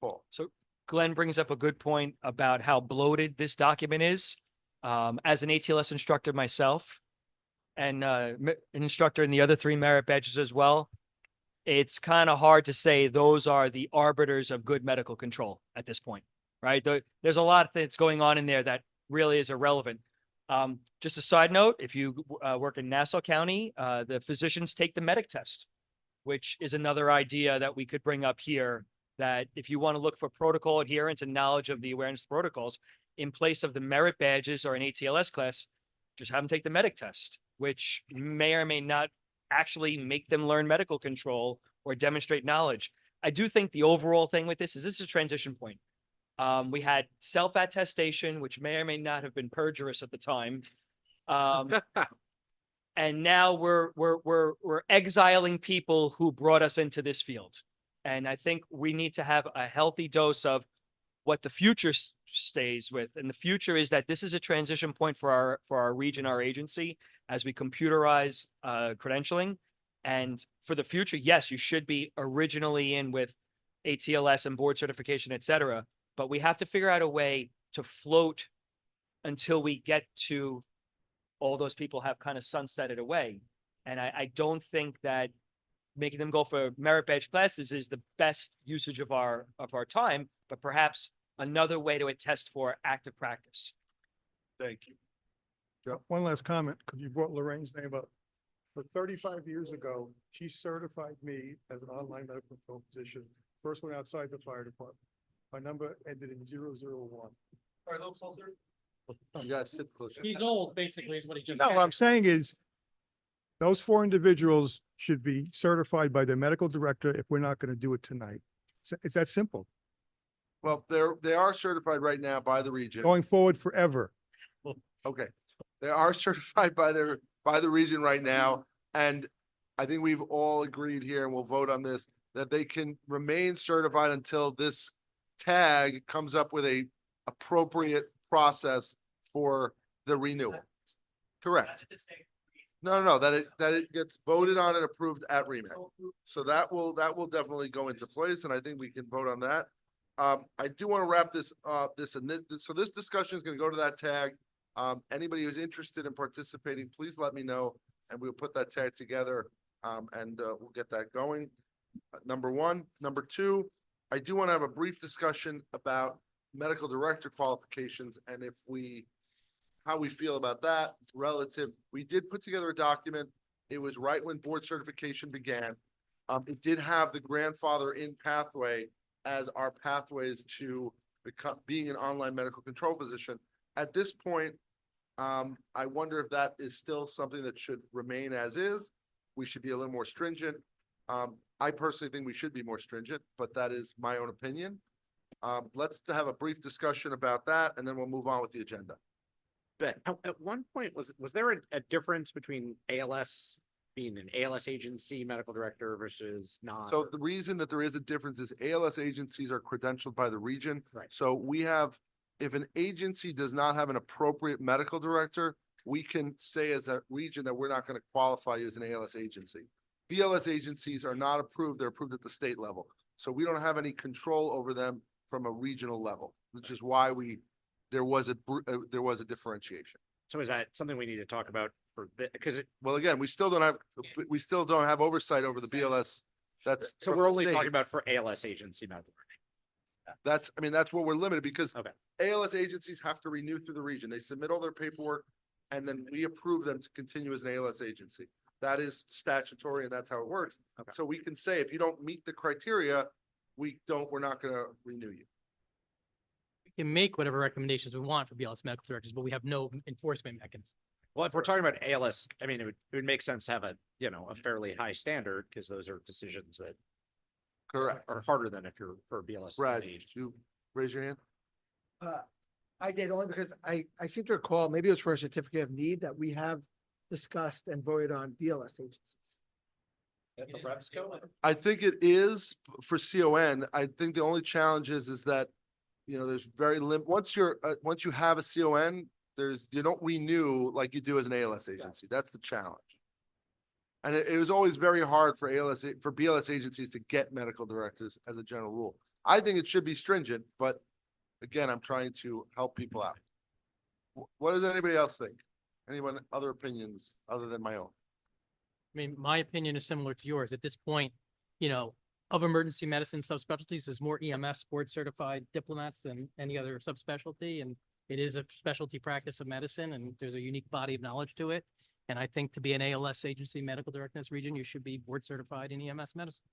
Paul.
so Glenn brings up a good point about how bloated this document is. As an ATLS instructor myself and an instructor in the other 3 merit badges as well, it's kind of hard to say those are the arbiters of good medical control at this point, right? There's a lot that's going on in there that really is irrelevant. Just a side note, if you work in Nassau County, the physicians take the medic test, which is another idea that we could bring up here, that if you want to look for protocol adherence and knowledge of the awareness protocols, in place of the merit badges or an ATLS class, just have them take the medic test, which may or may not actually make them learn medical control or demonstrate knowledge. I do think the overall thing with this is a transition point. We had self-attestation, which may or may not have been perjurous at the time. And now we're exiling people who brought us into this field. And I think we need to have a healthy dose of what the future stays with. And the future is that this is a transition point for our region, our agency, as we computerize credentialing. And for the future, yes, you should be originally in with ATLS and board certification, et cetera. But we have to figure out a way to float until we get to all those people have kind of sunsetted away. And I don't think that making them go for merit badge classes is the best usage of our time, but perhaps another way to attest for active practice.
Thank you.
One last comment, because you brought Lorraine's name up. For 35 years ago, she certified me as an online medical control physician, first one outside the fire department. My number ended in 001.
Are those closer?
You gotta sit closer.
He's old, basically, is what he just.
No, what I'm saying is those 4 individuals should be certified by their medical director if we're not going to do it tonight. It's that simple.
Well, they are certified right now by the region.
Going forward forever.
Okay, they are certified by the region right now, and I think we've all agreed here, and we'll vote on this, that they can remain certified until this tag comes up with a appropriate process for the renewal. Correct. No, that it gets voted on and approved at REMAC. So that will definitely go into place, and I think we can vote on that. I do want to wrap this, so this discussion is going to go to that tag. Anybody who's interested in participating, please let me know, and we'll put that tag together, and we'll get that going. Number one. Number two, I do want to have a brief discussion about medical director qualifications, and how we feel about that relative. We did put together a document. It was right when board certification began. It did have the grandfather in pathway as our pathways to being an online medical control physician. At this point, I wonder if that is still something that should remain as is. We should be a little more stringent. I personally think we should be more stringent, but that is my own opinion. Let's have a brief discussion about that, and then we'll move on with the agenda. Ben.
At one point, was there a difference between ALS being an ALS agency medical director versus not?
So the reason that there is a difference is ALS agencies are credentialed by the region.
Right.
So we have, if an agency does not have an appropriate medical director, we can say as a region that we're not going to qualify you as an ALS agency. BLS agencies are not approved. They're approved at the state level. So we don't have any control over them from a regional level, which is why there was a differentiation.
So is that something we need to talk about because
Well, again, we still don't have oversight over the BLS. That's
so
from
we're
the
only
state.
talking about for ALS agency medical director.
That's what we're limited because
Okay.
ALS agencies have to renew through the region. They submit all their paperwork and then we approve them to continue as an ALS agency. That is statutory and that's how it works.
Okay.
So we can say, if you don't meet the criteria, we're not going to renew you.
We can make whatever recommendations we want for BLS medical directors, but we have no enforcement mechanism.
Well, if we're talking about ALS, I mean, it would make sense to have a fairly high standard because those are decisions that
Correct.
are harder than if you're for BLS.
Brad, did you raise your hand?
I did only because I seem to recall, maybe it was for a certificate of need that we have discussed and voted on BLS agencies.
At the REMSCO?
I think it is for CON. I think the only challenge is that, there's very once you have a CON, you don't renew like you do as an ALS agency. That's the challenge. And it was always very hard for BLS agencies to get medical directors as a general rule. I think it should be stringent, but again, I'm trying to help people out. What does anybody else think? Anyone, other opinions other than my own?
I mean, my opinion is similar to yours. At this point, of emergency medicine subspecialties, there's more EMS board certified diplomats than any other subspecialty. And it is a specialty practice of medicine and there's a unique body of knowledge to it. And I think to be an ALS agency medical director in this region, you should be board certified in EMS medicine.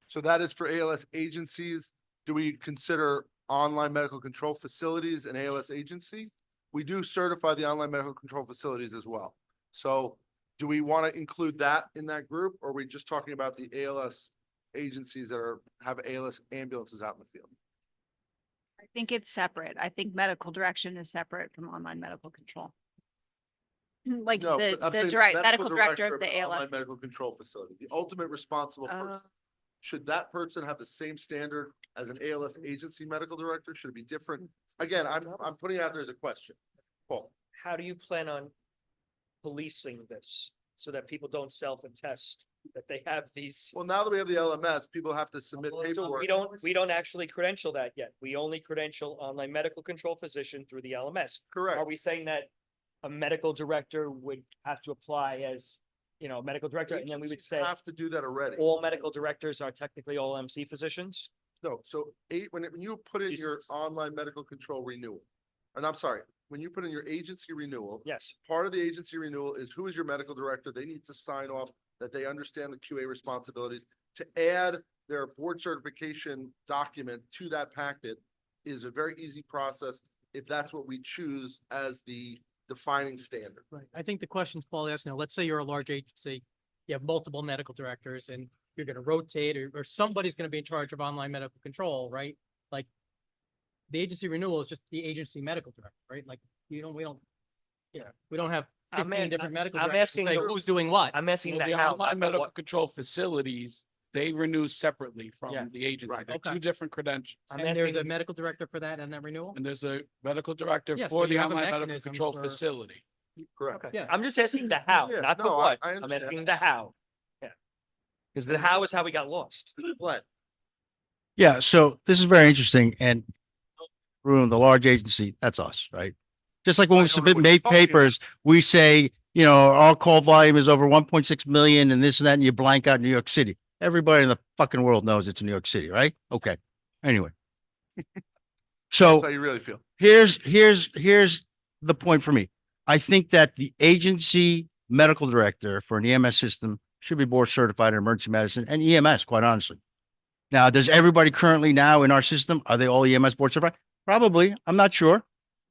So that is for ALS agencies. Do we consider online medical control facilities an ALS agency? We do certify the online medical control facilities as well. So do we want to include that in that group? Or are we just talking about the ALS agencies that have ALS ambulances out in the field?
I think it's separate. I think medical direction is separate from online medical control. Like
No, but I'm saying
medical director of the
an online
ALS.
medical control facility, the ultimate responsible person. Should that person have the same standard as an ALS agency medical director? Should it be different? Again, I'm putting it out there as a question. Paul.
How do you plan on policing this so that people don't self-attest that they have these?
Well, now that we have the LMS, people have to submit
Well,
paperwork.
we don't actually credential that yet. We only credential online medical control physician through the LMS.
Correct.
Are we saying that a medical director would have to apply as, a medical director? And then we would
Agencies
say
have to do that already.
all medical directors are technically all MC physicians?
No, so when you put in your
Jesus.
online medical control renewal, and I'm sorry, when you put in your agency renewal,
Yes.
part of the agency renewal is who is your medical director? They need to sign off that they understand the QA responsibilities. To add their board certification document to that packet is a very easy process if that's what we choose as the defining standard.
Right. I think the questions Paul asked, let's say you're a large agency, you have multiple medical directors and you're going to rotate or somebody's going to be in charge of online medical control, right? Like the agency renewal is just the agency medical director, right? Like we don't have
I'm
15
a-
different medical
I'm
directors to
asking
say
the-
who's doing what.
I'm asking
Well,
the
the
how,
online
not the
medical
what.
control facilities, they renew separately
Yeah.
from the agency.
Right.
They're
Okay.
two different credentials.
I'm
And there's a
asking-
medical director for that and that renewal?
And there's a medical director
Yes,
for
but
the
you have a
online medical
mechanism
control
for-
facility.
Correct.
Okay,
Yeah.
I'm just asking the how,
Yeah,
not the
no,
what.
I
I'm
understand.
asking the how. Yeah. Because the how is how we got lost.
Glenn,
Yeah, so this is very interesting and ruin the large agency, that's us, right? Just like when
I
we
don't know
submit
what
May
you're talking about.
papers, we say, you know, our call volume is over 1.6 million and this and that, and you blank out New York City. Everybody in the fucking world knows it's New York City, right? Okay. Anyway.
that's
So
how you really feel.
here's the point for me. I think that the agency medical director for an EMS system should be board certified in emergency medicine and EMS, quite honestly. Now, does everybody currently now in our system, are they all EMS board certified? Probably. I'm not sure,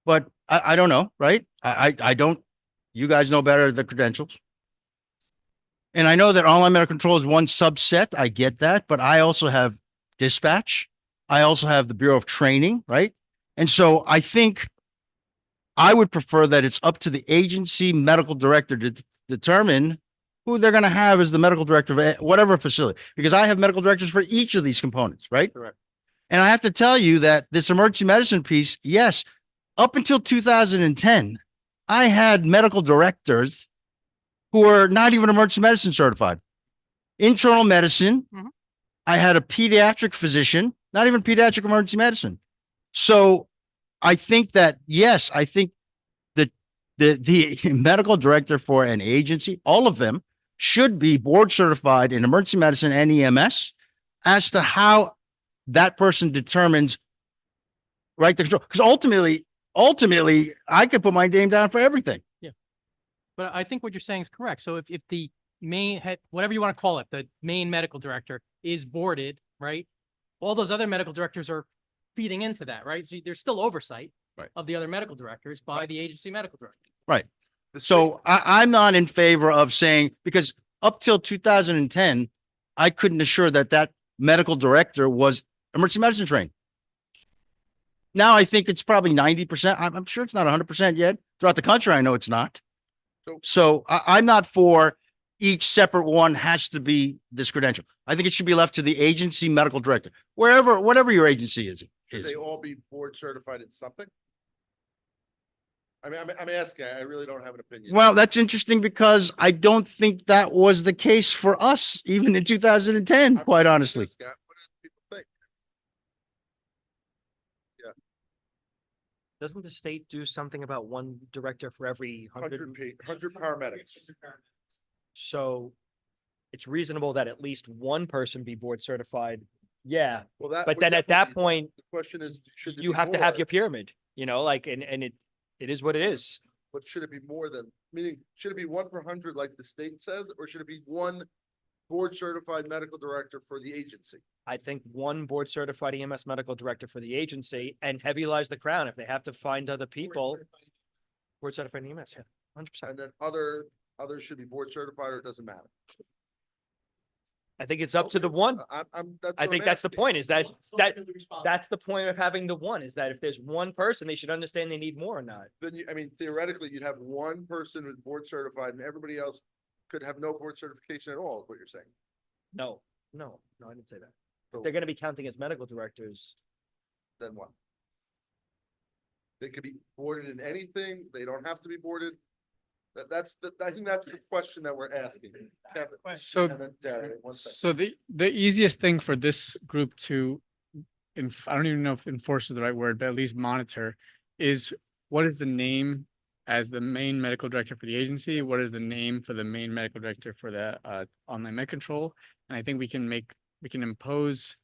but I don't know, right? I don't, you guys know better the credentials. And I know that online medical control is one subset. I get that, but I also have dispatch. I also have the Bureau of Training, right? And so I think I would prefer that it's up to the agency medical director to determine who they're going to have as the medical director of whatever facility, because I have medical directors for each of these components, right?
Correct.
And I have to tell you that this emergency medicine piece, yes, up until 2010, I had medical directors who were not even emergency medicine certified. Internal medicine,
Mhm.
I had a pediatric physician, not even pediatric emergency medicine. So I think that, yes, I think that the medical director for an agency, all of them should be board certified in emergency medicine and EMS as to how that person determines right to control. Because ultimately, I could put my name down for everything.
But I think what you're saying is correct. So if the main head, whatever you want to call it, the main medical director is boarded, right? All those other medical directors are feeding into that, right? So there's still oversight
Right.
of the other medical directors by the agency medical director.
Right. So I'm not in favor of saying, because up till 2010, I couldn't assure that that medical director was emergency medicine trained. Now I think it's probably 90%. I'm sure it's not 100% yet. Throughout the country, I know it's not. So I'm not for each separate one has to be this credential. I think it should be left to the agency medical director, whatever your agency is.
Should they all be board certified in something? I mean, I'm asking, I really don't have an opinion.
Well, that's interesting because I don't think that was the case for us even in 2010, quite honestly.
Scott, what do people think?
Doesn't the state do something about one director for every
100 paramedics.
So it's reasonable that at least one person be board certified. Yeah,
Well, that.
but
would
then at that
definitely-
point,
The question is, should. there
you
be
have to have
more?
your pyramid, like, and it is what it is.
But should it be more than, meaning, should it be 1 per 100 like the state says, or should it be one board certified medical director for the agency?
I think one board certified EMS medical director for the agency and heavy lies the crown. If they have to find other people. Board certified EMS, yeah, 100%.
And then others should be board certified, or it doesn't matter?
I think it's up to the one.
That's
I
what
think
I'm
that's the
asking.
point, is that that's the point of having the one, is that if there's one person, they should understand they need more or not.
Then you, I mean, theoretically, you'd have one person who's board certified and everybody else could have no board certification at all, is what you're saying.
No, I didn't say that. If they're gonna be counting as medical directors.
Then what? They could be boarded in anything, they don't have to be boarded. I think that's the question that we're asking. Kevin,
So,
and then Darren, one second.
so the easiest thing for this group to, I don't even know if enforce is the right word, but at least monitor, is what is the name as the main medical director for the agency? What is the name for the main medical director for the online med control? And I think we can impose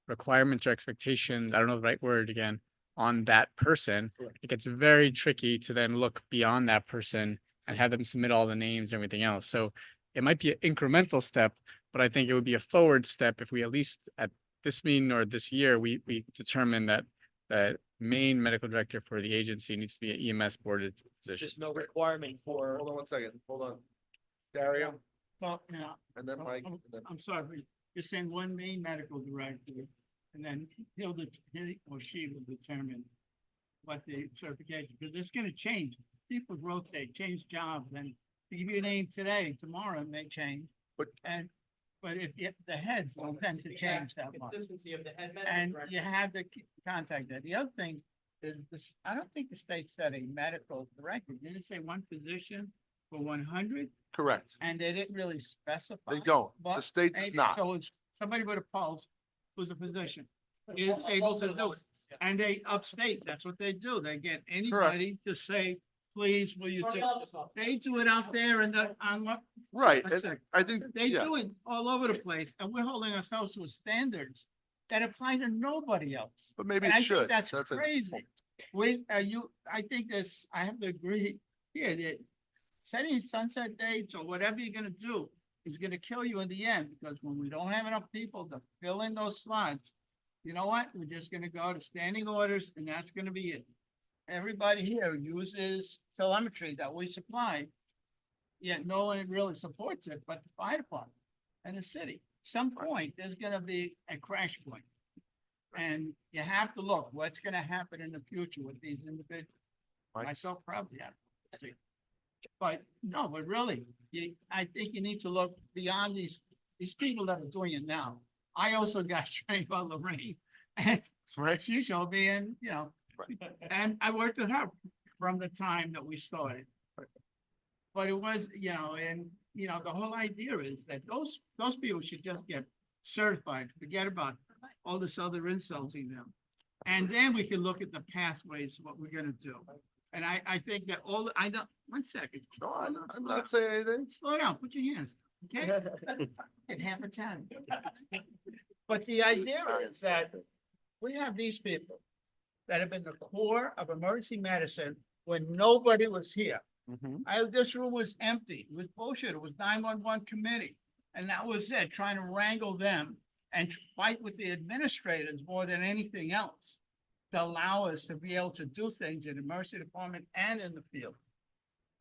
requirements or expectations, I don't know the right word again, on that person.
Correct.
It gets very tricky to then look beyond that person and have them submit all the names and everything else. So it might be an incremental step, but I think it would be a forward step if we at least at this meeting or this year, we determine that the main medical director for the agency needs to be an EMS boarded position.
Just no requirement for.
Hold on 1 second, hold on. Dario,
Well, yeah,
and then Mike, and then.
I'm sorry, but you're saying one main medical director, and then he or she will determine what the certification, because it's gonna change
people rotate, change jobs, and to give you a name today, tomorrow it may change.
But-
But if the heads don't tend to change that much.
Consistency of the head
And
medical
you
director.
have to contact that. The other thing is this, I don't think the state said a medical director. Did it say one position for 100?
Correct.
And they didn't really specify.
They don't. The
But-
state does
and
not.
So it's somebody with a pulse who's a physician is able to do it. And they upstate, that's what they do. They get anybody to say, please, will you take? They do it out there in the, on what,
Right.
That's
And
it.
I think,
they
yeah,
do it all over the place, and we're holding ourselves to standards that apply to nobody else.
but maybe
And
it
I think
should.
that's
a-
crazy. I think this, I have to agree here that setting sunset dates or whatever you're gonna do is gonna kill you in the end, because when we don't have enough people to fill in those slots, you know what? We're just gonna go to standing orders, and that's gonna be it. Everybody here uses telemetry that we supply, yet no one really supports it but the fire department and the city. Some point, there's gonna be a crash point. And you have to look, what's gonna happen in the future with these individuals.
Right.
Myself probably have. to see. But no, but really, I think you need to look beyond these people that are doing it now. I also got trained by Lorraine, and
Right.
she showed me, and, and I worked with her from the time that we started. But it was, and, the whole idea is that those people should just get certified, forget about all this other insulting them. And then we can look at the pathways, what we're gonna do. And I think that I don't, 1 second.
No, I'm not saying anything.
Slow down, put your hands, down, okay? Get half a time. But the idea is that we have these people that have been the core of emergency medicine when nobody was here. This room was empty. It was bullshit. It was 911 committee. And that was it, trying to wrangle them and fight with the administrators more than anything else to allow us to be able to do things in the emergency department and in the field.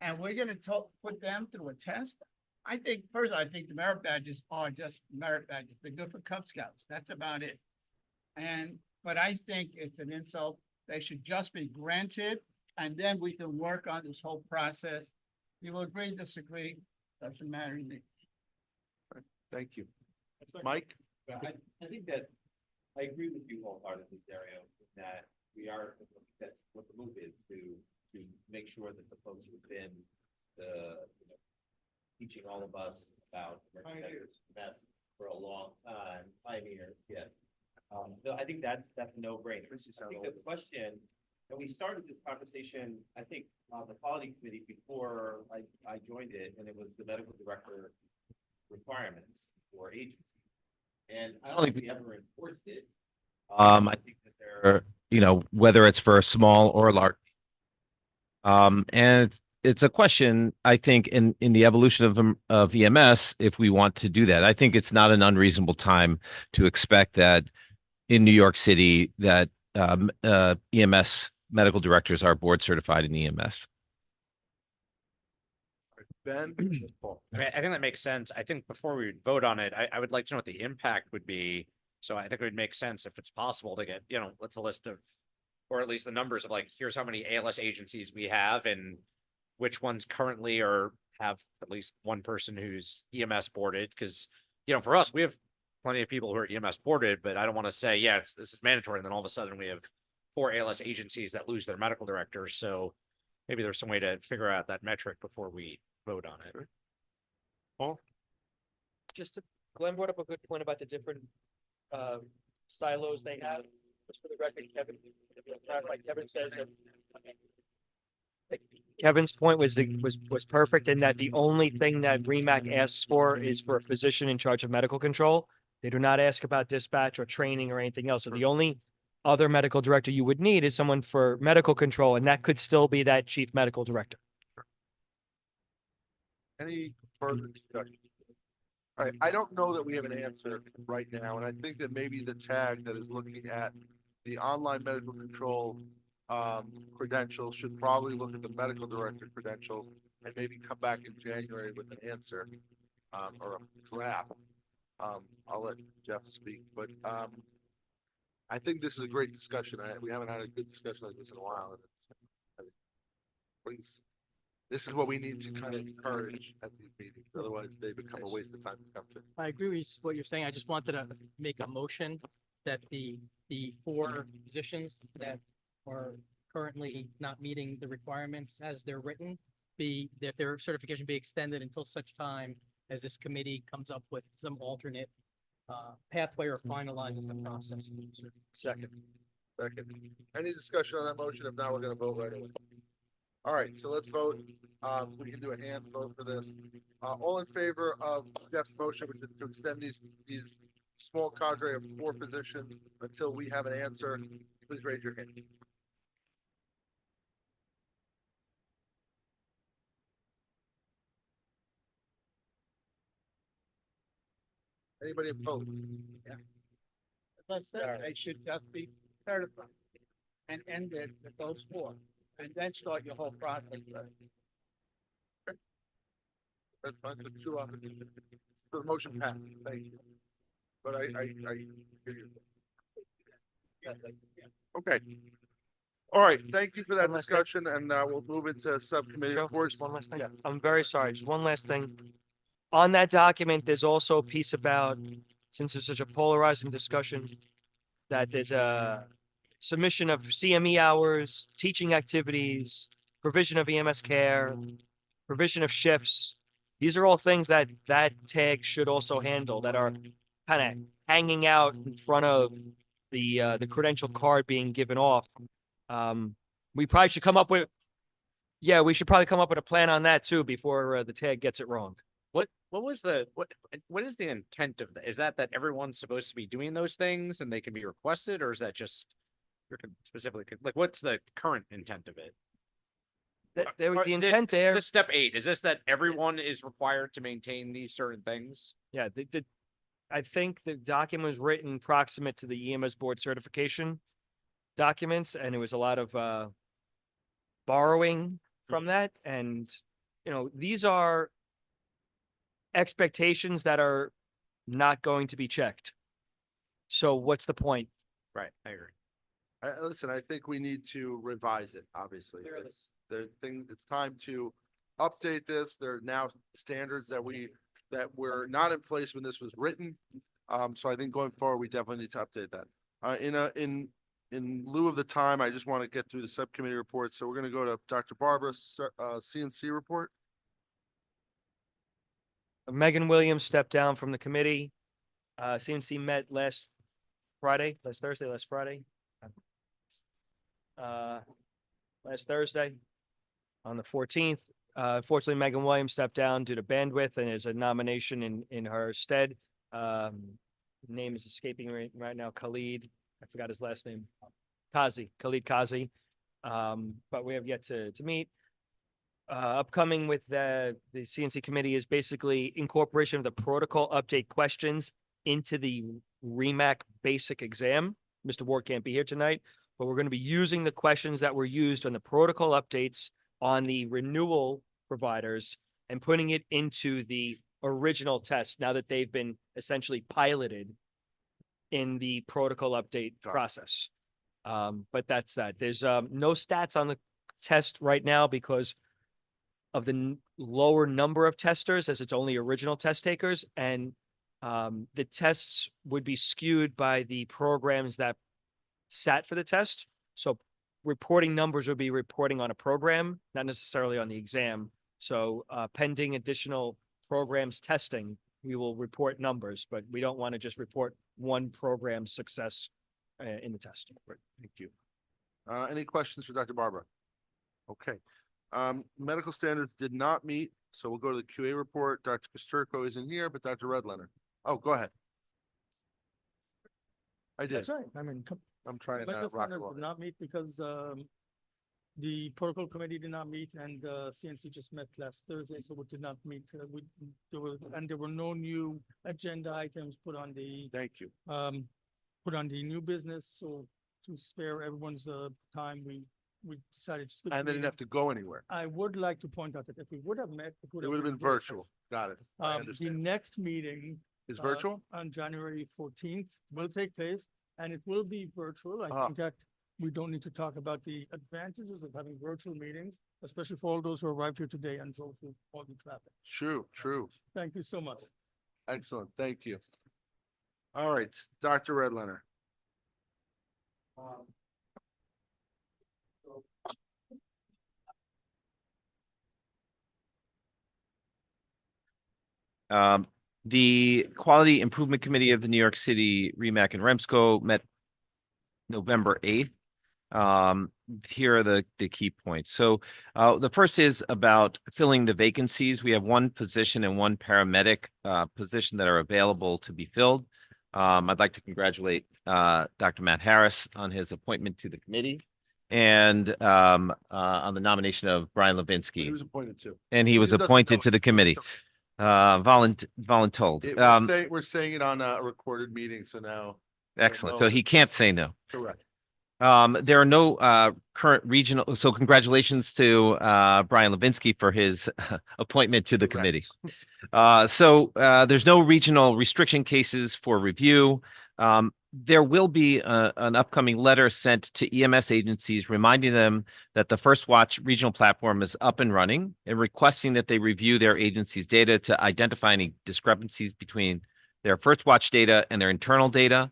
And we're gonna put them through a test. I think the merit badges are just merit badges. They're good for Cub Scouts. That's about it. But I think it's an insult. They should just be granted, and then we can work on this whole process. You will agree, disagree, doesn't matter to me.
Thank you. Mike?
I think that I agree with you wholeheartedly, Dario, that that's what the move is, to make sure that the folks who've been teaching all of us about that's for a long time, pioneers, yes. So I think that's a no-brainer. I think the question, and we started this conversation, I think, on the quality committee before I joined it, and it was the medical director requirements for agencies. And I don't think we ever enforced it. I think that there, whether it's for a small or a large. And it's a question, I think, in the evolution of EMS, if we want to do that. I think it's not an unreasonable time to expect that in New York City that EMS medical directors are board certified in EMS.
Ben?
I mean, I think that makes sense. I think before we would vote on it, I would like to know what the impact would be. So I think it would make sense if it's possible to get, what's a list of, or at least the numbers of like, here's how many ALS agencies we have and which ones currently have at least one person who's EMS boarded. Cause, for us, we have plenty of people who are EMS boarded, but I don't want to say, yeah, this is mandatory. And then all of a sudden we have 4 ALS agencies that lose their medical directors. So maybe there's some way to figure out that metric before we vote on it.
Paul?
Glenn brought up a good point about the different silos they have. Just for the record, Kevin says that Kevin's point was perfect in that the only thing that REMAC asks for is for a physician in charge of medical control. They do not ask about dispatch or training or anything else. So the only other medical director you would need is someone for medical control, and that could still be that chief medical director.
Any further discussion? All right, I don't know that we have an answer right now, and I think that maybe the tag that is looking at the online medical control credentials should probably look at the medical director credentials and maybe come back in January with an answer or a draft. I'll let Jeff speak, but I think this is a great discussion. We haven't had a good discussion like this in a while. Please. This is what we need to kind of encourage at these meetings, otherwise they become a waste of time to come to.
I agree with what you're saying. I just wanted to make a motion that the 4 positions that are currently not meeting the requirements as they're written, that their certification be extended until such time as this committee comes up with some alternate pathway or finalizes the process.
Second. Any discussion on that motion? If not, we're gonna vote right away. All right, so let's vote. We can do a hand vote for this. All in favor of Jeff's motion, which is to extend these small cadre of 4 positions until we have an answer, please raise your hand. Anybody opposed?
That's it. They should just be certified and end it with those 4, and then start your whole process.
That's fine, so 2 opposition. So the motion passed, thank you. But I hear you. Okay. All right, thank you for that discussion, and we'll move into subcommittee reports.
One last thing. I'm very sorry. Just one last thing. On that document, there's also a piece about, since it's such a polarizing discussion, that there's a submission of CME hours, teaching activities, provision of EMS care, provision of shifts. These are all things that tag should also handle, that are kind of hanging out in front of the credential card being given off. We probably should come up with, we should probably come up with a plan on that too before the tag gets it wrong.
What is the intent of that? Is that everyone's supposed to be doing those things and they can be requested, or is that just specifically, like, what's the current intent of it?
The intent there.
This step 8, is this that everyone is required to maintain these certain things?
Yeah, I think the document was written proximate to the EMS board certification documents, and it was a lot of borrowing from that. And, these are expectations that are not going to be checked. So what's the point?
Right, I agree.
Listen, I think we need to revise it, obviously. It's time to update this. There are now standards that were not in place when this was written. So I think going forward, we definitely need to update that. In lieu of the time, I just want to get through the subcommittee reports. So we're going to go to Dr. Barbara's CNC report.
Megan Williams stepped down from the committee. CNC met last Friday. Last Thursday on the 14th. Unfortunately, Megan Williams stepped down due to bandwidth and is a nomination in her stead. Name is escaping right now. Khalid, I forgot his last name. Khalid Kazi. But we have yet to meet. Upcoming with the CNC committee is basically incorporation of the protocol update questions into the REMAC basic exam. Mr. Ward can't be here tonight, but we're going to be using the questions that were used on the protocol updates on the renewal providers and putting it into the original test now that they've been essentially piloted in the protocol update process. But that's that. There's no stats on the test right now because of the lower number of testers, as it's only original test takers, and the tests would be skewed by the programs that sat for the test. So reporting numbers would be reporting on a program, not necessarily on the exam. So pending additional programs testing, we will report numbers, but we don't want to just report one program's success in the test.
Great, thank you. Any questions for Dr. Barbara? Okay. Medical standards did not meet, so we'll go to the QA report. Dr. Kosterko isn't here, but Dr. Redlener. Oh, go ahead. I did.
That's right. I mean,
I'm trying
medical
to rock
standards
and
did not meet because the protocol committee did not meet and CNC just met last Thursday, so we did not meet. There were no new agenda items put on the.
Thank you.
Put on the new business, so to spare everyone's time, we decided to skip.
And they
the
didn't
meeting.
have to go anywhere.
I would like to point out that if we would have met,
It would have been virtual. Got it. I
The
understand.
next meeting
Is virtual?
on January 14th will take place, and it will be virtual. I
Ah.
think that we don't need to talk about the advantages of having virtual meetings, especially for all those who arrived here today and drove through all the traffic.
True, true.
Thank you so much.
Excellent. Thank you. All right, Dr. Redlener.
The Quality Improvement Committee of the New York City REMAC and REMSCO met November 8th. Here are the key points. So the first is about filling the vacancies. We have one position and one paramedic position that are available to be filled. I'd like to congratulate Dr. Matt Harris on his appointment to the committee and on the nomination of Brian
He
Levinsky.
was appointed to.
And he was
doesn't
appointed
know
to the
it.
committee. Voluntold.
We're saying it on a recorded meeting, so now.
Excellent. So he can't say no.
Correct.
There are no current regional, so congratulations to Brian Levinsky for his appointment to the committee. There's no regional restriction cases for review. There will be an upcoming letter sent to EMS agencies reminding them that the First Watch regional platform is up and running and requesting that they review their agency's data to identify any discrepancies between their First Watch data and their internal data.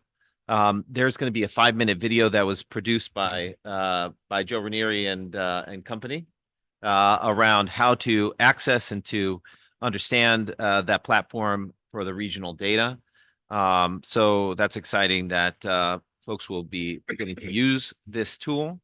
There's going to be a 5-minute video that was produced by Joe Ranieri and company around how to access and to understand that platform for the regional data. So that's exciting that folks will be beginning to use this tool.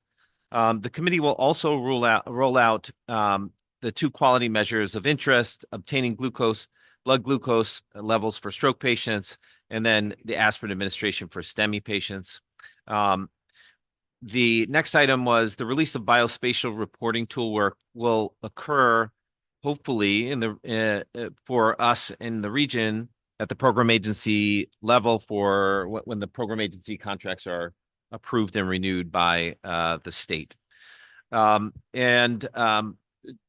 The committee will also roll out the 2 quality measures of interest, obtaining blood glucose levels for stroke patients, and then the aspirin administration for STEMI patients. The next item was the release of biospatial reporting tool work will occur hopefully for us in the region at the program agency level for when the program agency contracts are approved and renewed by the state.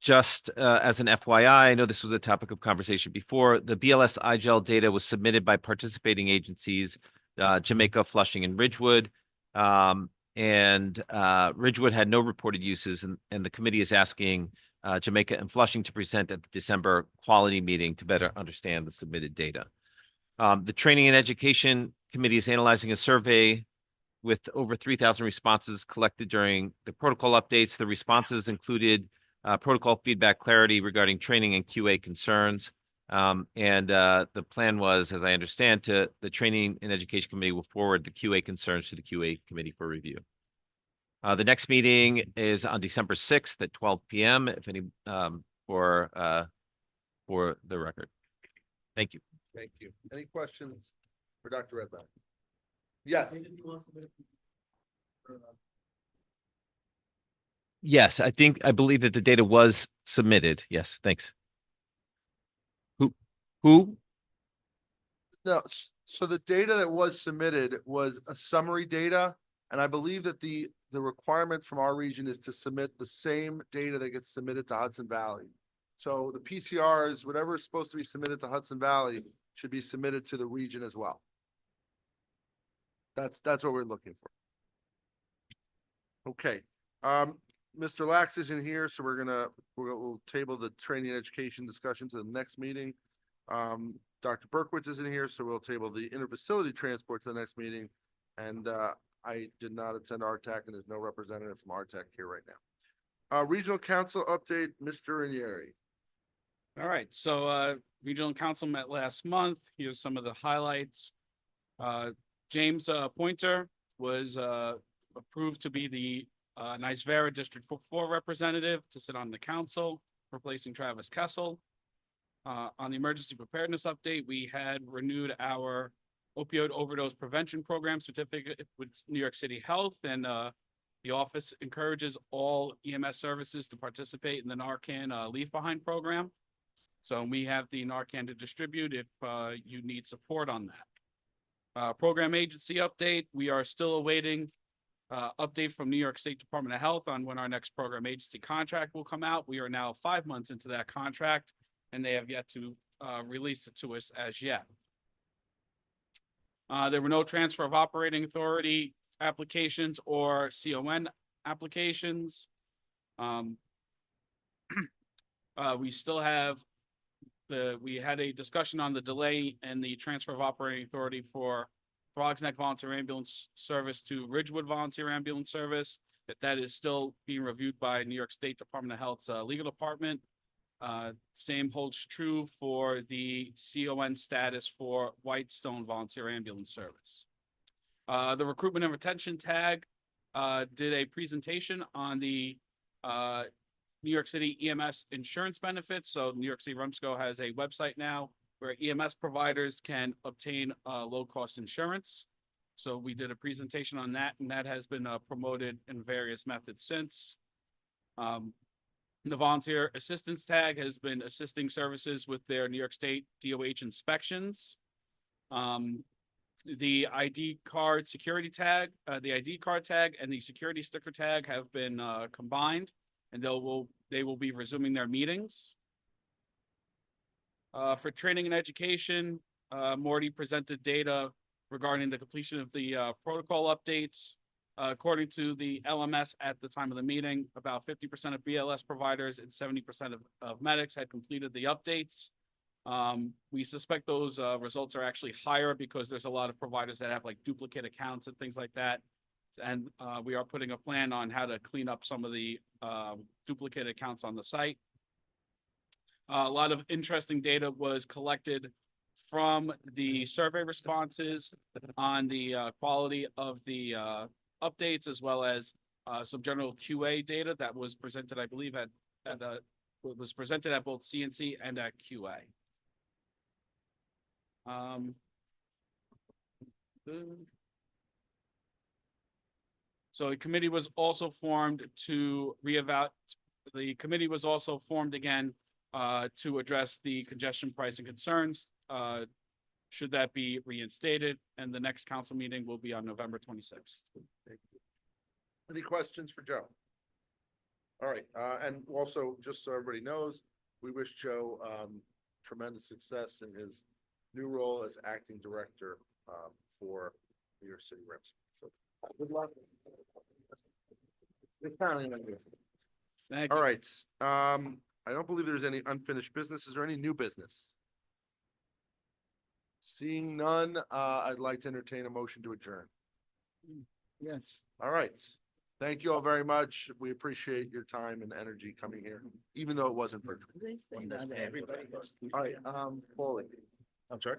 Just as an FYI, I know this was a topic of conversation before, the BLS iGel data was submitted by participating agencies, Jamaica, Flushing, and Ridgewood. Ridgewood had no reported uses, and the committee is asking Jamaica and Flushing to present at the December quality meeting to better understand the submitted data. The Training and Education Committee is analyzing a survey with over 3,000 responses collected during the protocol updates. The responses included protocol feedback clarity regarding training and QA concerns. The plan was, as I understand, the Training and Education Committee will forward the QA concerns to the QA Committee for review. The next meeting is on December 6th at 12 p.m. If any, for the record. Thank you.
Thank you. Any questions for Dr. Redlener? Yes.
Yes, I believe that the data was submitted. Yes, thanks. Who?
No, so the data that was submitted was a summary data, and I believe that the requirement from our region is to submit the same data that gets submitted to Hudson Valley. So the PCRs, whatever is supposed to be submitted to Hudson Valley should be submitted to the region as well. That's what we're looking for. Okay, Mr. Lax isn't here, so we'll table the training and education discussion to the next meeting. Dr. Berkowitz isn't here, so we'll table the interfacility transport to the next meeting. And I did not attend RTAC, and there's no representative from RTAC here right now. Regional Council update, Mr. Ranieri.
All right, so Regional Council met last month. Here's some of the highlights. James Pointer was approved to be the Nicevera District 4 representative to sit on the council, replacing Travis Kessel. On the emergency preparedness update, we had renewed our opioid overdose prevention program certificate with New York City Health, and the office encourages all EMS services to participate in the Narcan Leave Behind program. So we have the Narcan to distribute if you need support on that. Program agency update, we are still awaiting update from New York State Department of Health on when our next program agency contract will come out. We are now 5 months into that contract, and they have yet to release it to us as yet. There were no transfer of operating authority applications or CON applications. We still have we had a discussion on the delay and the transfer of operating authority for Frogs Neck Volunteer Ambulance Service to Ridgewood Volunteer Ambulance Service. That is still being reviewed by New York State Department of Health's legal department. Same holds true for the CON status for Whitestone Volunteer Ambulance Service. The recruitment and retention tag did a presentation on the New York City EMS insurance benefits. So New York City REMSCO has a website now where EMS providers can obtain low-cost insurance. So we did a presentation on that, and that has been promoted in various methods since. The volunteer assistance tag has been assisting services with their New York State DOH inspections. The ID card security tag, the ID card tag and the security sticker tag have been combined, and they will be resuming their meetings. For training and education, Morty presented data regarding the completion of the protocol updates. According to the LMS at the time of the meeting, about 50% of BLS providers and 70% of medics had completed the updates. We suspect those results are actually higher because there's a lot of providers that have like duplicate accounts and things like that. And we are putting a plan on how to clean up some of the duplicate accounts on the site. A lot of interesting data was collected from the survey responses on the quality of the updates, as well as some general QA data that was presented, I believe, was presented at both CNC and at QA. So the committee was also formed to reevaluate. The committee was also formed again to address the congestion pricing concerns. Should that be reinstated, and the next council meeting will be on November 26th.
Any questions for Joe? All right, and also, just so everybody knows, we wish Joe tremendous success in his new role as acting director for New York City REMSCO. So, good luck. Good counting on you.
Thank
All
you.
right, I don't believe there's any unfinished business. Is there any new business? Seeing none, I'd like to entertain a motion to adjourn.
Yes.
All right. Thank you all very much. We appreciate your time and energy coming here, even though it wasn't virtual.
Everybody goes.
All right, Paulie. I'm sorry.